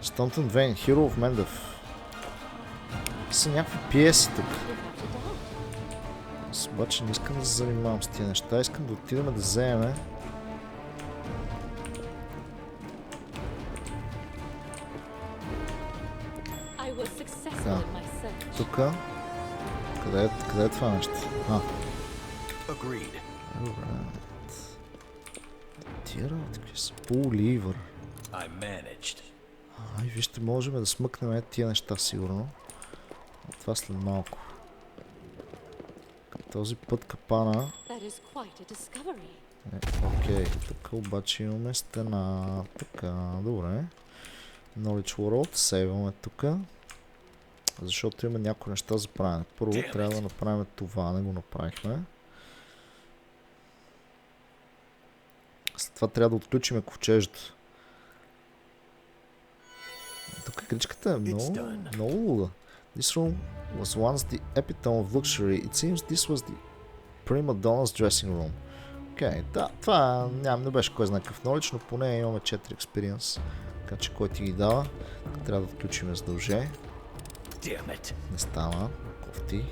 Стонтън Вейн, Hero of Мендев. Са някакви пиеси тук. Аз обаче не искам да се занимавам с тия неща, искам да отидем да вземем. Тук. Къде е това нещо? Тия работи, какви са? Пуливър. I managed. Ай, вижте, можем да смъкнем тия неща сигурно. Това след малко. Този път капана. Окей, тук обаче имаме стена. Така, добре. Knowledge World, сейваме тук. Защото има някои неща за правене. Първо трябва да направим това, не го направихме. След това трябва да отключим ковчежето. Тук кричката е много луда. This room was once the epitome of luxury. It seems this was the prima donna's dressing room. Окей, да, това не беше кой знае какъв knowledge, но поне имаме 4 experience. Така че кой ти ги дава, трябва да включим задължение. Не стана, кофти.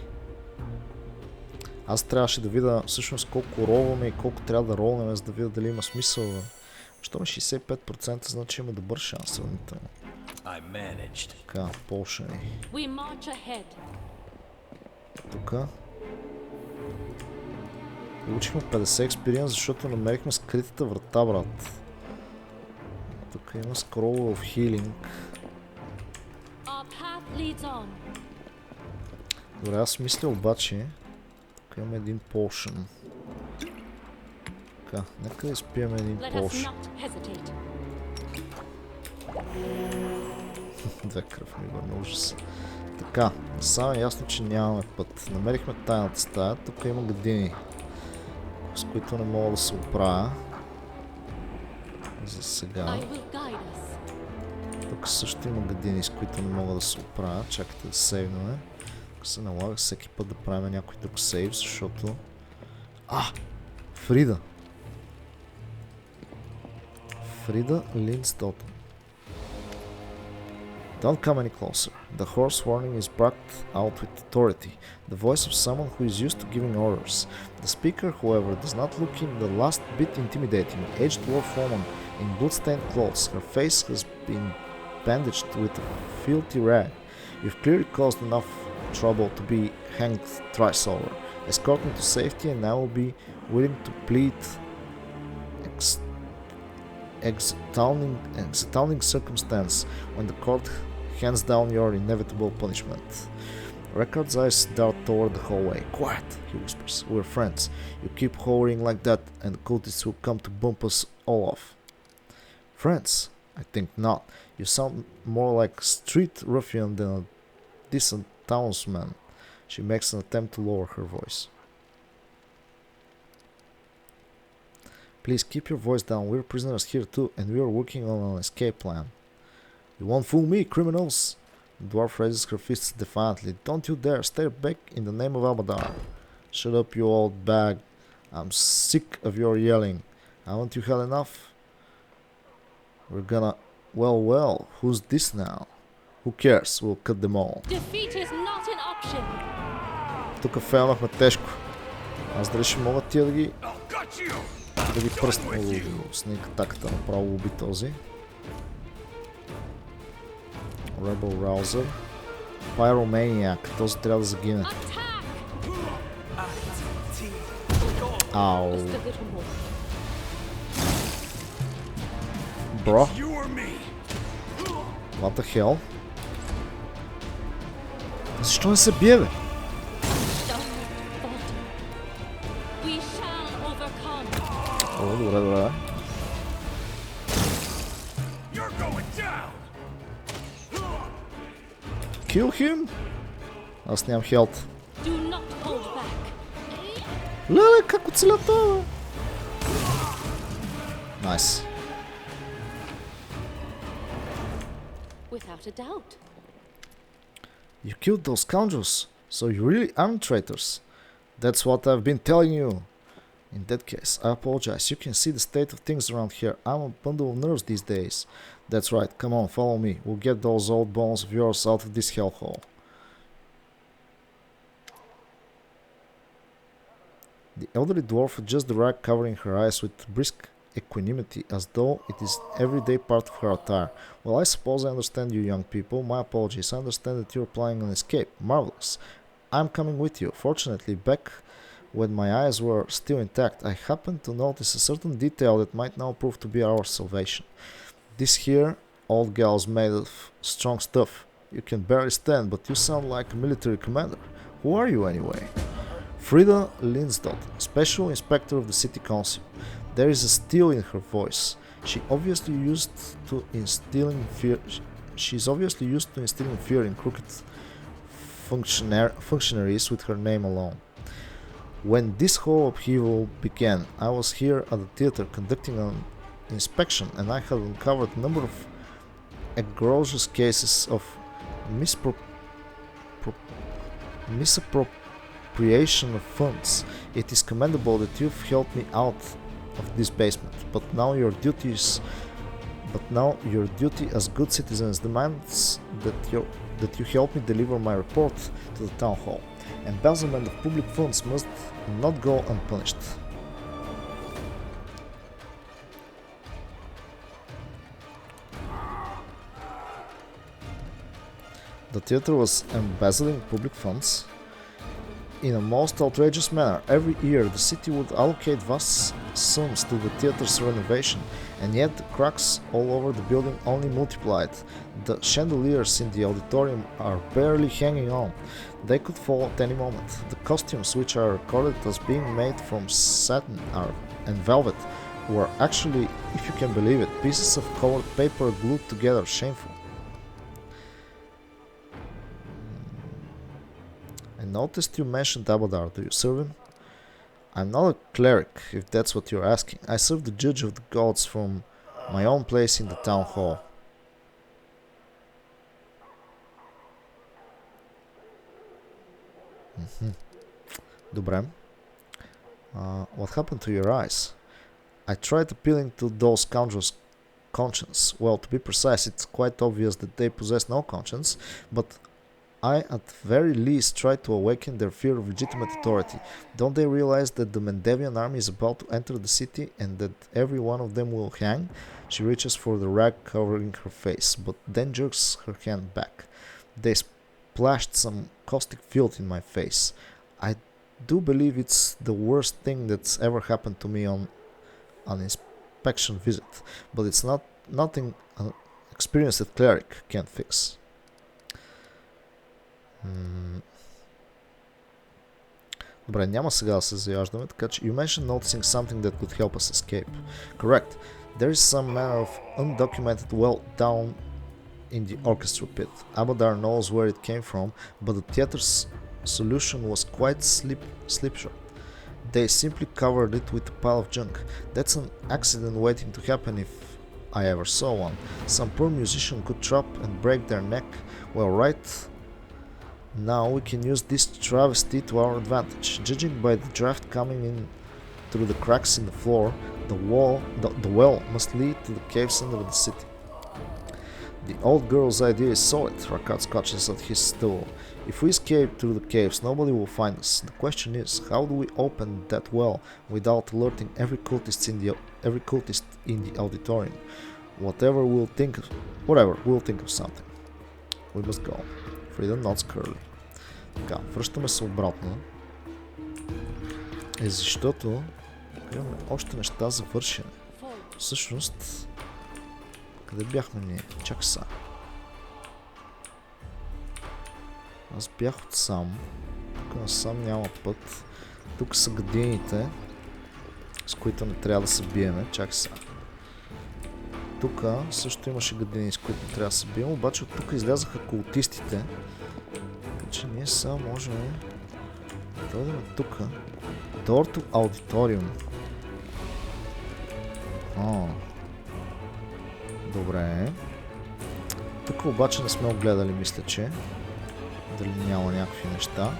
Аз трябваше да видя всъщност колко ролваме и колко трябва да ролнем, за да видя дали има смисъл. Що ме 65%, значи има добър шанс сравнително. Така, полшани. Тука. Получихме 50 експириенс, защото намерихме скритата врата, брат. Тук има скрол в хилинг. Добре, аз мисля обаче, тук имаме един полшън. Така, нека да изпием един полшън. Две кръв ми върна, ужас. Така, само е ясно, че нямаме път. Намерихме тайната стая, тук има градини, с които не мога да се оправя. За сега. Тук също има градини, с които не мога да се оправя. Чакайте да сейвнаме. Тук се налага всеки път да правим някой друг сейв, защото... Фрида! Фрида Линдстотън. Don't come any closer. The hoarse warning is brought out with authority, the voice of someone who is used to giving orders. The speaker, however, does not look in the last bit intimidating. Aged dwarf woman in blood-stained clothes. Her face has been bandaged with a filthy rag. You've clearly caused enough trouble to be hanged thrice over. Escort me to safety and I will be willing to plead exalting circumstance when the court hands down your inevitable punishment. Reccord's eyes dart toward the hallway. Quiet, he whispers. We're friends. You keep hovering like that and the cultists will come to bump us all off. Friends? I think not. You sound more like a street ruffian than a decent townsman. She makes an attempt to lower her voice. Please keep your voice down. We're prisoners here too, and we are working on an escape plan. You won't fool me, criminals! The dwarf raises her fists defiantly. Don't you dare stare back in the name of Abadar. Shut up, you old bag. I'm sick of your yelling. Haven't you had enough? We're gonna... Well, who's this now? Who cares? We'll cut them all. Defeat is not an option. Тук фейлнахме тежко. Аз дали ще мога тия да ги пръстна. Снейк атаката направо уби този. Rebel Rouser. Pyromaniac. Този трябва да загине. Ау. Бро. What the hell? Защо не се бие, бе? О, добре. Kill him? Аз нямам хелт. Леле, как оцеля това, бе? Найс. Without a doubt. You killed those scoundrels, so you really aren't traitors. That's what I've been telling you. In that case, I apologize. You can see the state of things around here. I'm a bundle of nerves these days. That's right. Come on, follow me. We'll get those old bones of yours out of this hellhole. The elderly dwarf adjusts the rag covering her eyes with brisk equanimity, as though it is everyday part of her attire. Well, I suppose I understand you young people. My apologies. I understand that you're planning an escape. Marvelous. I'm coming with you. Fortunately, back When my eyes were still intact, I happened to notice a certain detail that might now prove to be our salvation. This here old gal's made of strong stuff. You can barely stand, but you sound like a military commander. Who are you anyway? Frida Linsdott, Special Inspector of the City Council. There is a steel in her voice. She's obviously used to instilling fear in crooked functionaries with her name alone. When this whole upheaval began, I was here at the theater conducting an inspection, and I had uncovered a number of egregious cases of misappropriation of funds. It is commendable that you've helped me out of this basement, but now your duty as good citizens demands that you help me deliver my report to the town hall. Embezzlement of public funds must not go unpunished. The theater was embezzling public funds in a most outrageous manner. Every year the city would allocate vast sums to the theater's renovation, and yet the cracks all over the building only multiplied. The chandeliers in the auditorium are barely hanging on. They could fall at any moment. The costumes, which are recorded as being made from satin and velvet, were actually, if you can believe it, pieces of colored paper glued together. Shameful. I noticed you mentioned Abadar. Do you serve him? I'm not a cleric, if that's what you're asking. I serve the judge of the gods from my own place in the town hall. Добре. What happened to your eyes? I tried appealing to those scoundrels' conscience. Well, to be precise, it's quite obvious that they possess no conscience, but I at very least try to awaken their fear of legitimate authority. Don't they realize that the Mendevian army is about to enter the city and that every one of them will hang? She reaches for the rag covering her face, but then jerks her hand back. They splashed some caustic filth in my face. I do believe it's the worst thing that's ever happened to me on an inspection visit, but it's nothing an experienced cleric can't fix. Добре, няма сега да се заяждаме, така че you mentioned noticing something that could help us escape. Correct. There is some manner of undocumented well down in the orchestra pit. Abadar knows where it came from, but the theater's solution was quite slipshod. They simply covered it with a pile of junk. That's an accident waiting to happen if I ever saw one. Some poor musician could trap and break their neck. Well, right now we can use this travesty to our advantage. Judging by the draft coming in through the cracks in the floor, the well must lead to the caves under the city. The old girl's idea is solid. Rakat scratches at his stool. If we escape through the caves, nobody will find us. The question is, how do we open that well without alerting every cultist in the auditorium? We'll think of something. We must go. Frida nods curly. Така, връщаме се обратно. Защото имаме още неща за вършене. Всъщност, къде бяхме ние? Чакай са. Аз бях отсам. Тук насам няма път. Тук са градините, с които не трябва да се биеме. Чакай са. Тук също имаше градини, с които не трябва да се бием, обаче от тук излязаха култистите. Така че ние сега можем да дойдем тук. Второто аудиториум. Добре. Тук обаче не сме огледали, мисля, че. Дали няма някакви неща.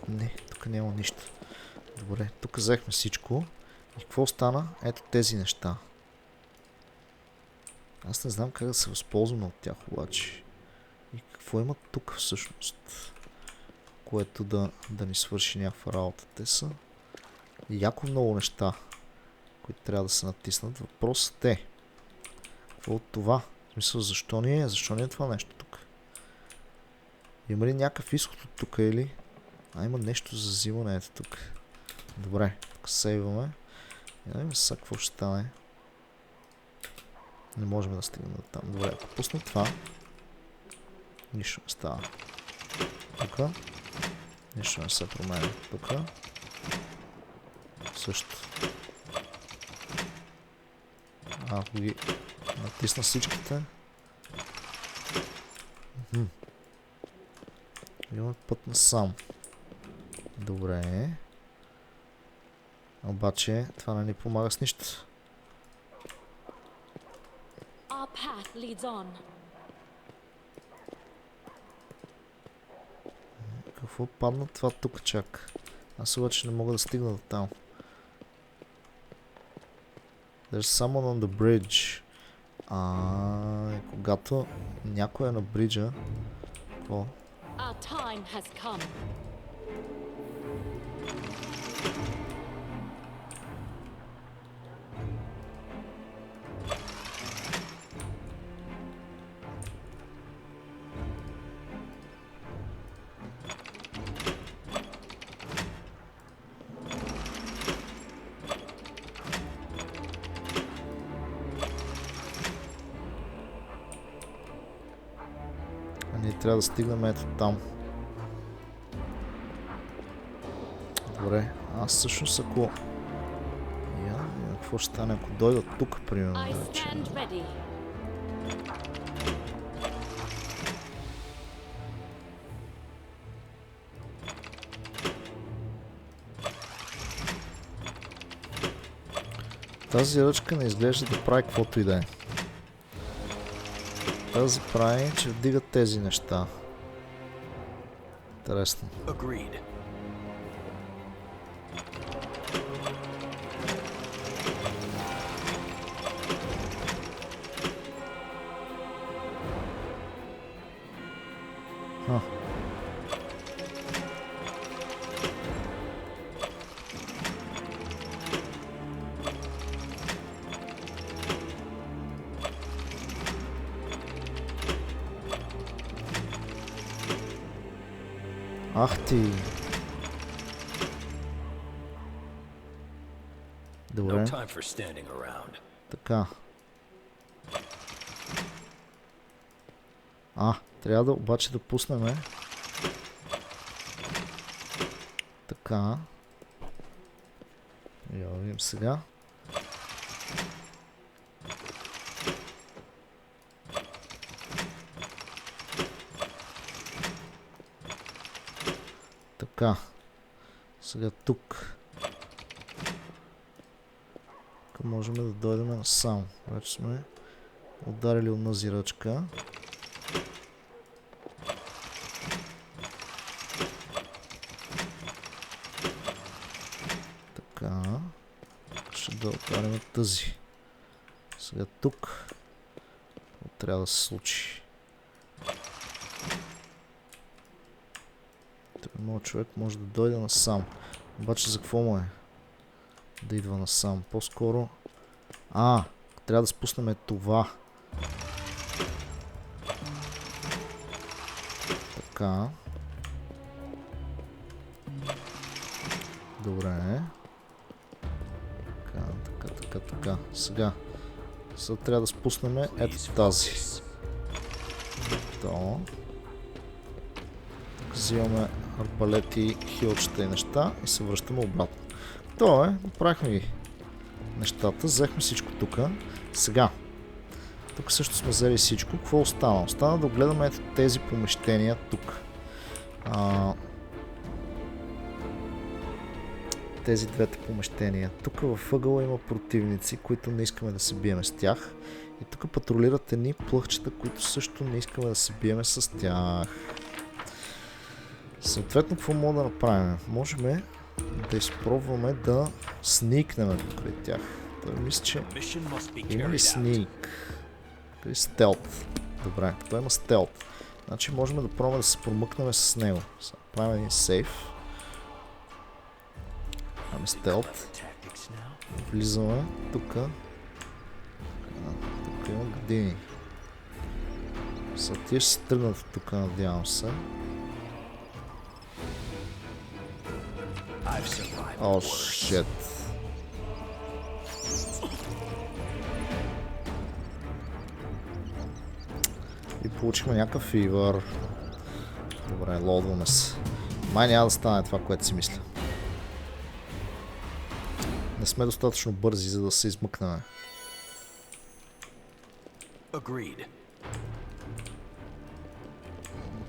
Не, тук няма нищо. Добре, тук взехме всичко. И какво стана? Ето тези неща. Аз не знам как да се възползваме от тях обаче. И какво има тук всъщност? Което да ни свърши някаква работа. Те са яко много неща, които трябва да се натиснат. Въпросът е, какво от това? В смисъл, защо ни е това нещо тук? Има ли някакъв изход от тук или? Има нещо за взимане ето тук. Добре, тук сейваме. И да видим сега какво ще стане. Не можем да стигнем до там. Добре, ако пусна това. Нищо не става. Тук. Нищо не се променя. Тук. Също. Ако ги натисна всичките. Имаме път насам. Добре. Обаче това не ни помага с нищо. Our path leads on. Какво падна това тук чак? Аз обаче не мога да стигна до там. There's someone on the bridge. Когато някой е на бриджа, какво? Our time has come. Ние трябва да стигнем ето там. Добре, аз всъщност ако... какво ще стане, ако дойдат тук, примерно, вече. Тази ръчка не изглежда да прави каквото и да е. Тази прави, че вдигат тези неща. Интересно. Ах ти! Добре. Така. Трябва да обаче да пуснем. Така. Я видим сега. Така. Сега тук. Тук можем да дойдем насам. Вече сме ударили онази ръчка. Така. Ще да ударим тази. Сега тук. Трябва да се случи. Моят човек може да дойде насам. Обаче за какво му е? Да идва насам. По-скоро... трябва да спуснем това. Така. Добре. Така. Сега трябва да спуснем ето тази. То. Взимаме арбалети, хилчета и неща и се връщаме обратно. То е, направихме ги нещата, взехме всичко тук. Сега, тук също сме взели всичко. Какво остана? Остана да огледаме ето тези помещения тук. Тези двете помещения. Тук във ъгъла има противници, които не искаме да се биеме с тях. И тук патрулират едни плъхчета, които също не искаме да се биеме с тях. Съответно, какво мога да направим? Можем да изпробваме да сникнем покрай тях. Той мисля, че има ли сник? Или стелт? Добре, това има стелт. Значи можем да пробваме да се промъкнем с него. Правим един сейф. Имаме стелт. Влизаме тук. Тук има години. Тия ще се тръгнат тук, надявам се. I've survived О, worse. шит. И получихме някакъв фивър. Добре, лодваме се. Май няма да стане това, което си мисля. Не сме достатъчно бързи, за да се измъкнем. Agreed.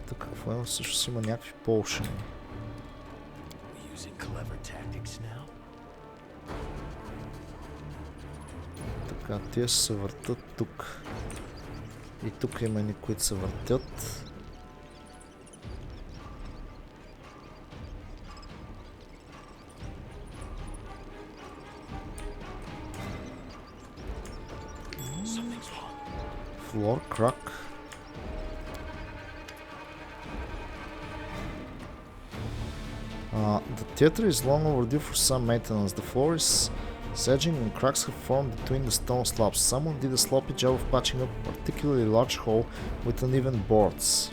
Тук какво има? Всъщност има някакви полшени. Using clever tactics now. Така, тия се въртат тук. И тук има ни, които се въртят. Флор, крак. The theater is long overdue for some maintenance. The floor is sagging and cracks have formed between the stone slabs. Someone did a sloppy job of patching up a particularly large hole with uneven boards.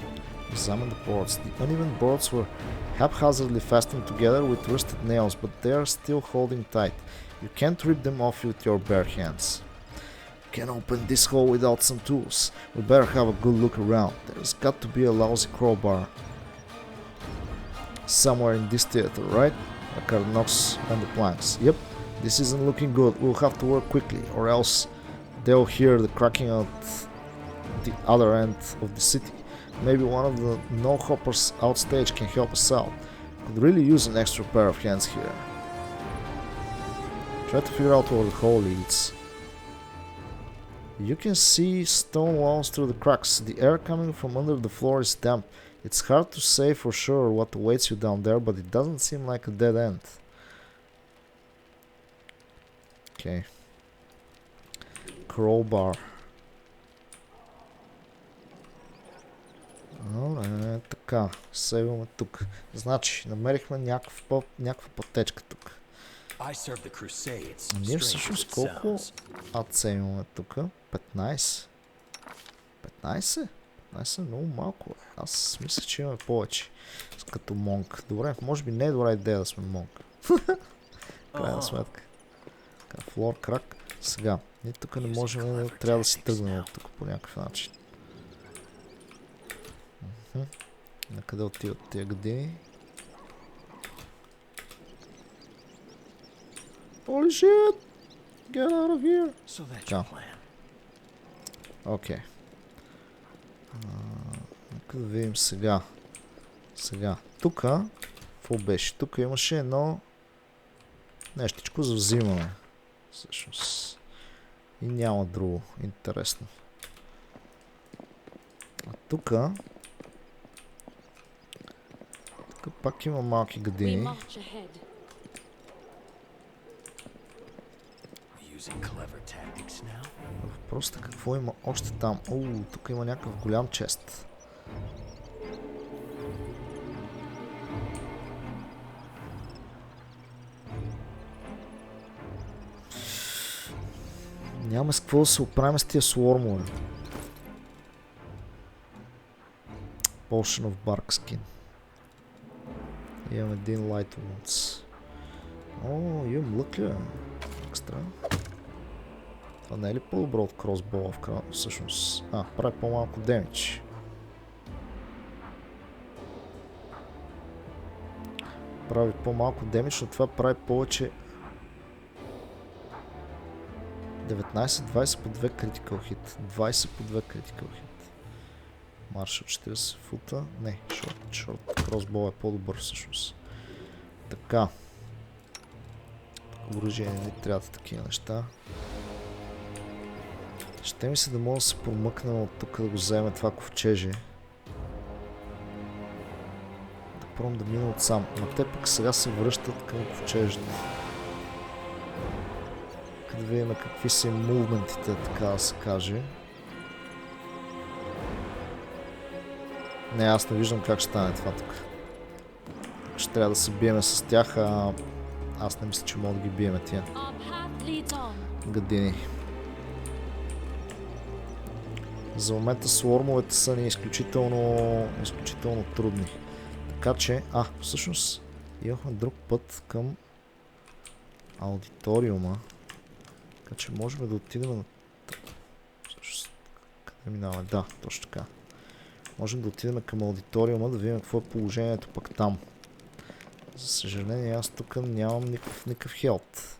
Examine the boards. The uneven boards were haphazardly fastened together with rusted nails, but they are still holding tight. You can't rip them off with your bare hands. Can't open this hole without some tools. We better have a good look around. There's got to be a lousy crowbar somewhere in this theater, right? A car knocks on the planks. Yep, this isn't looking good. We'll have to work quickly, or else they'll hear the cracking at the other end of the city. Maybe one of the no-hoppers outstage can help us out. Could really use an extra pair of hands here. Try to figure out where the hole leads. You can see stone walls through the cracks. The air coming from under the floor is damp. It's hard to say for sure what awaits you down there, but it doesn't seem like a dead end. Okay. Crowbar. Добре, така. Сейваме тук. Значи, намерихме някаква пътечка тук. Ние всъщност колко АЦ имаме тук? 15? 15? 15 е много малко. Аз мисля, че имаме повече. Като монк. Добре, може би не е добра идея да сме монк. Крайна сметка. Така, флор, крак. Сега, ние тук не можем, трябва да си тръгнем от тук по някакъв начин. Накъде отиват тия години? Holy shit! Get out of here! Така. Окей. Нека да видим сега. Тука, какво беше? Тук имаше едно нещичко за взимане. Всъщност. И няма друго. Интересно. А тука пак има малки градини. Въпросът е какво има още там. Тук има някакъв голям чест. Няма с какво да се оправим с тия слормове. Potion of Bark Skin. Имам един Light Wounds. Имам лък ли? Екстра. Това не е ли по-добро от кросбола в края? Всъщност. Прави по-малко демидж. Прави по-малко демидж, но това прави повече. 19-20 по 2 critical hit. 20 по 2 critical hit. Марш от 40 фута. Не, шорт. Кросбол е по-добър всъщност. Така. Оръжие не трябват такива неща. Ще ми се да мога да се промъкнем от тук да го вземе това ковчеже. Да пробвам да мина отсам. Но те пък сега се връщат към ковчежето. Да видим какви са мувментите, така да се каже. Не, аз не виждам как ще стане това тук. Ще трябва да се биеме с тях, аз не мисля, че мога да ги биеме тия гадини. За момента слормовете са ни изключително трудни. Така че, всъщност, Имахме друг път към аудиториума. Така че можем да отидем на... Къде минаваме? Да, точно така. Можем да отидем към аудиториума, да видим какво е положението пък там. За съжаление, аз тук нямам никакъв хелт.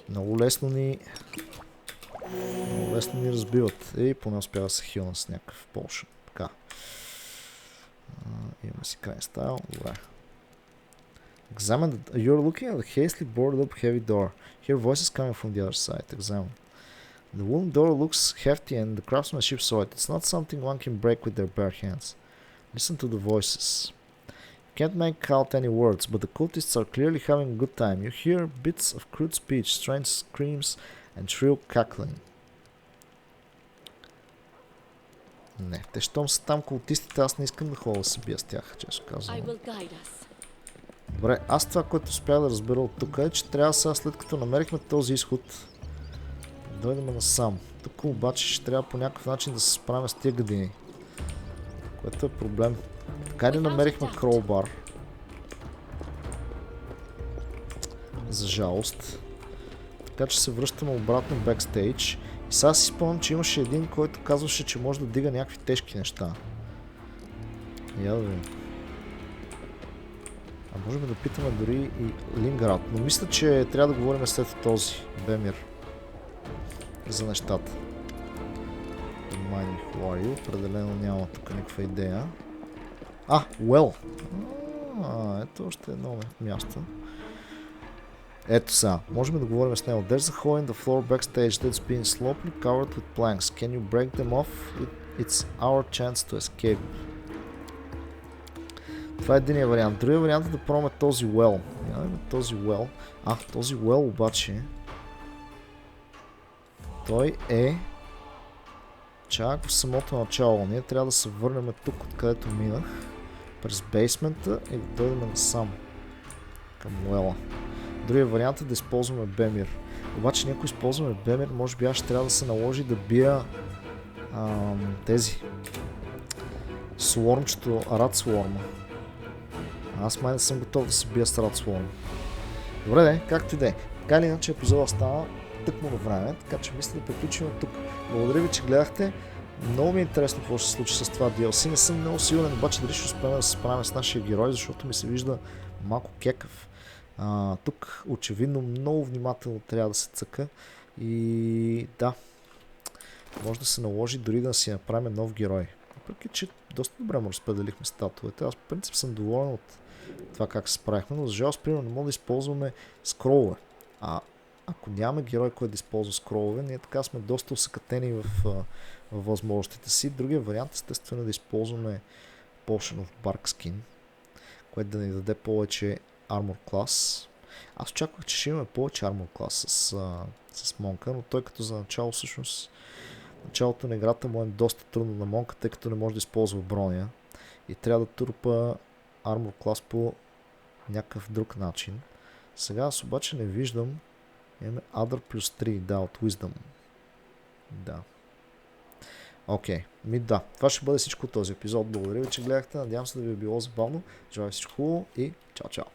Много лесно ни разбиват. И поне успява да се хилна с някакъв полшън. Така. Имаме си крайен стайл. Добре. Examine the... You're looking at the hastily boarded up heavy door. Hear voices coming from the other side. Examine. The wooden door looks hefty and the craftsmanship solid. It's not something one can break with their bare hands. Listen to the voices. You can't make out any words, but the cultists are clearly having a good time. You hear bits of crude speech, strange screams, and shrill cackling. Не, те щом са там култистите, аз не искам да ходя да се бия с тях, често казвам. Добре, аз това, което успях да разбера от тук е, че трябва сега, след като намерихме този изход, да дойдем насам. Тук обаче ще трябва по някакъв начин да се справим с тия гадини. Което е проблем. Така и намерихме кролбар. За жалост. Така че се връщаме обратно бекстейдж. И сега си спомням, че имаше един, който казваше, че може да дига някакви тежки неща. Я да видим. А можем да питаме дори и Линград. Но мисля, че трябва да говорим след този Бемир. За нещата. Майни Хуари. Определено няма тук никаква идея. Well. Ето още едно място. Ето сега, можем да говорим с него. There's a hole in the floor backstage that's been slowly covered with planks. Can you break them off? It's our chance to escape. Това е единия вариант. Другия вариант е да пробваме този well. Този well. Този well обаче той е чак в самото начало. Ние трябва да се върнем тук, откъдето минах. През бейсмента и да дойдем насам. Към well. Другия вариант е да използваме Бемир. Обаче някой използваме Бемир, може би аз ще трябва да се наложи да бия тези Слормчето, Рад Слорма. Аз май не съм готов да се бия с Рад Слорма. Добре, както и да е. Така или иначе епизода става тъкмо на време, така че мисля да приключим от тук. Благодаря ви, че гледахте. Много ми е интересно какво ще се случи с това DLC. Не съм много сигурен, обаче дали ще успеем да се справим с нашия герой, защото ми се вижда малко кекав. Тук очевидно много внимателно трябва да се цъка и да, може да се наложи дори да си направим нов герой. Въпреки че доста добре му разпределихме статуите. Аз в принцип съм доволен от това как се справихме, но за жалост примерно не мога да използваме скролове. Ако нямаме герой, който да използва скролове, ние така сме доста усъкатени в възможностите си. Другия вариант естествено е да използваме Potion of Bark Skin, което да ни даде повече Armor Class. Аз очаквах, че ще имаме повече Armor Class с Монка, но той като за начало всъщност началото на играта му е доста трудно на Монка, тъй като не може да използва броня и трябва да трупа Armor Class по някакъв друг начин. Сега аз обаче не виждам. Имаме Other плюс 3, да, от Wisdom. Да. Окей. Да, това ще бъде всичко от този епизод. Благодаря ви, че гледахте. Надявам се да ви е било забавно. Желая всичко хубаво и чао-чао.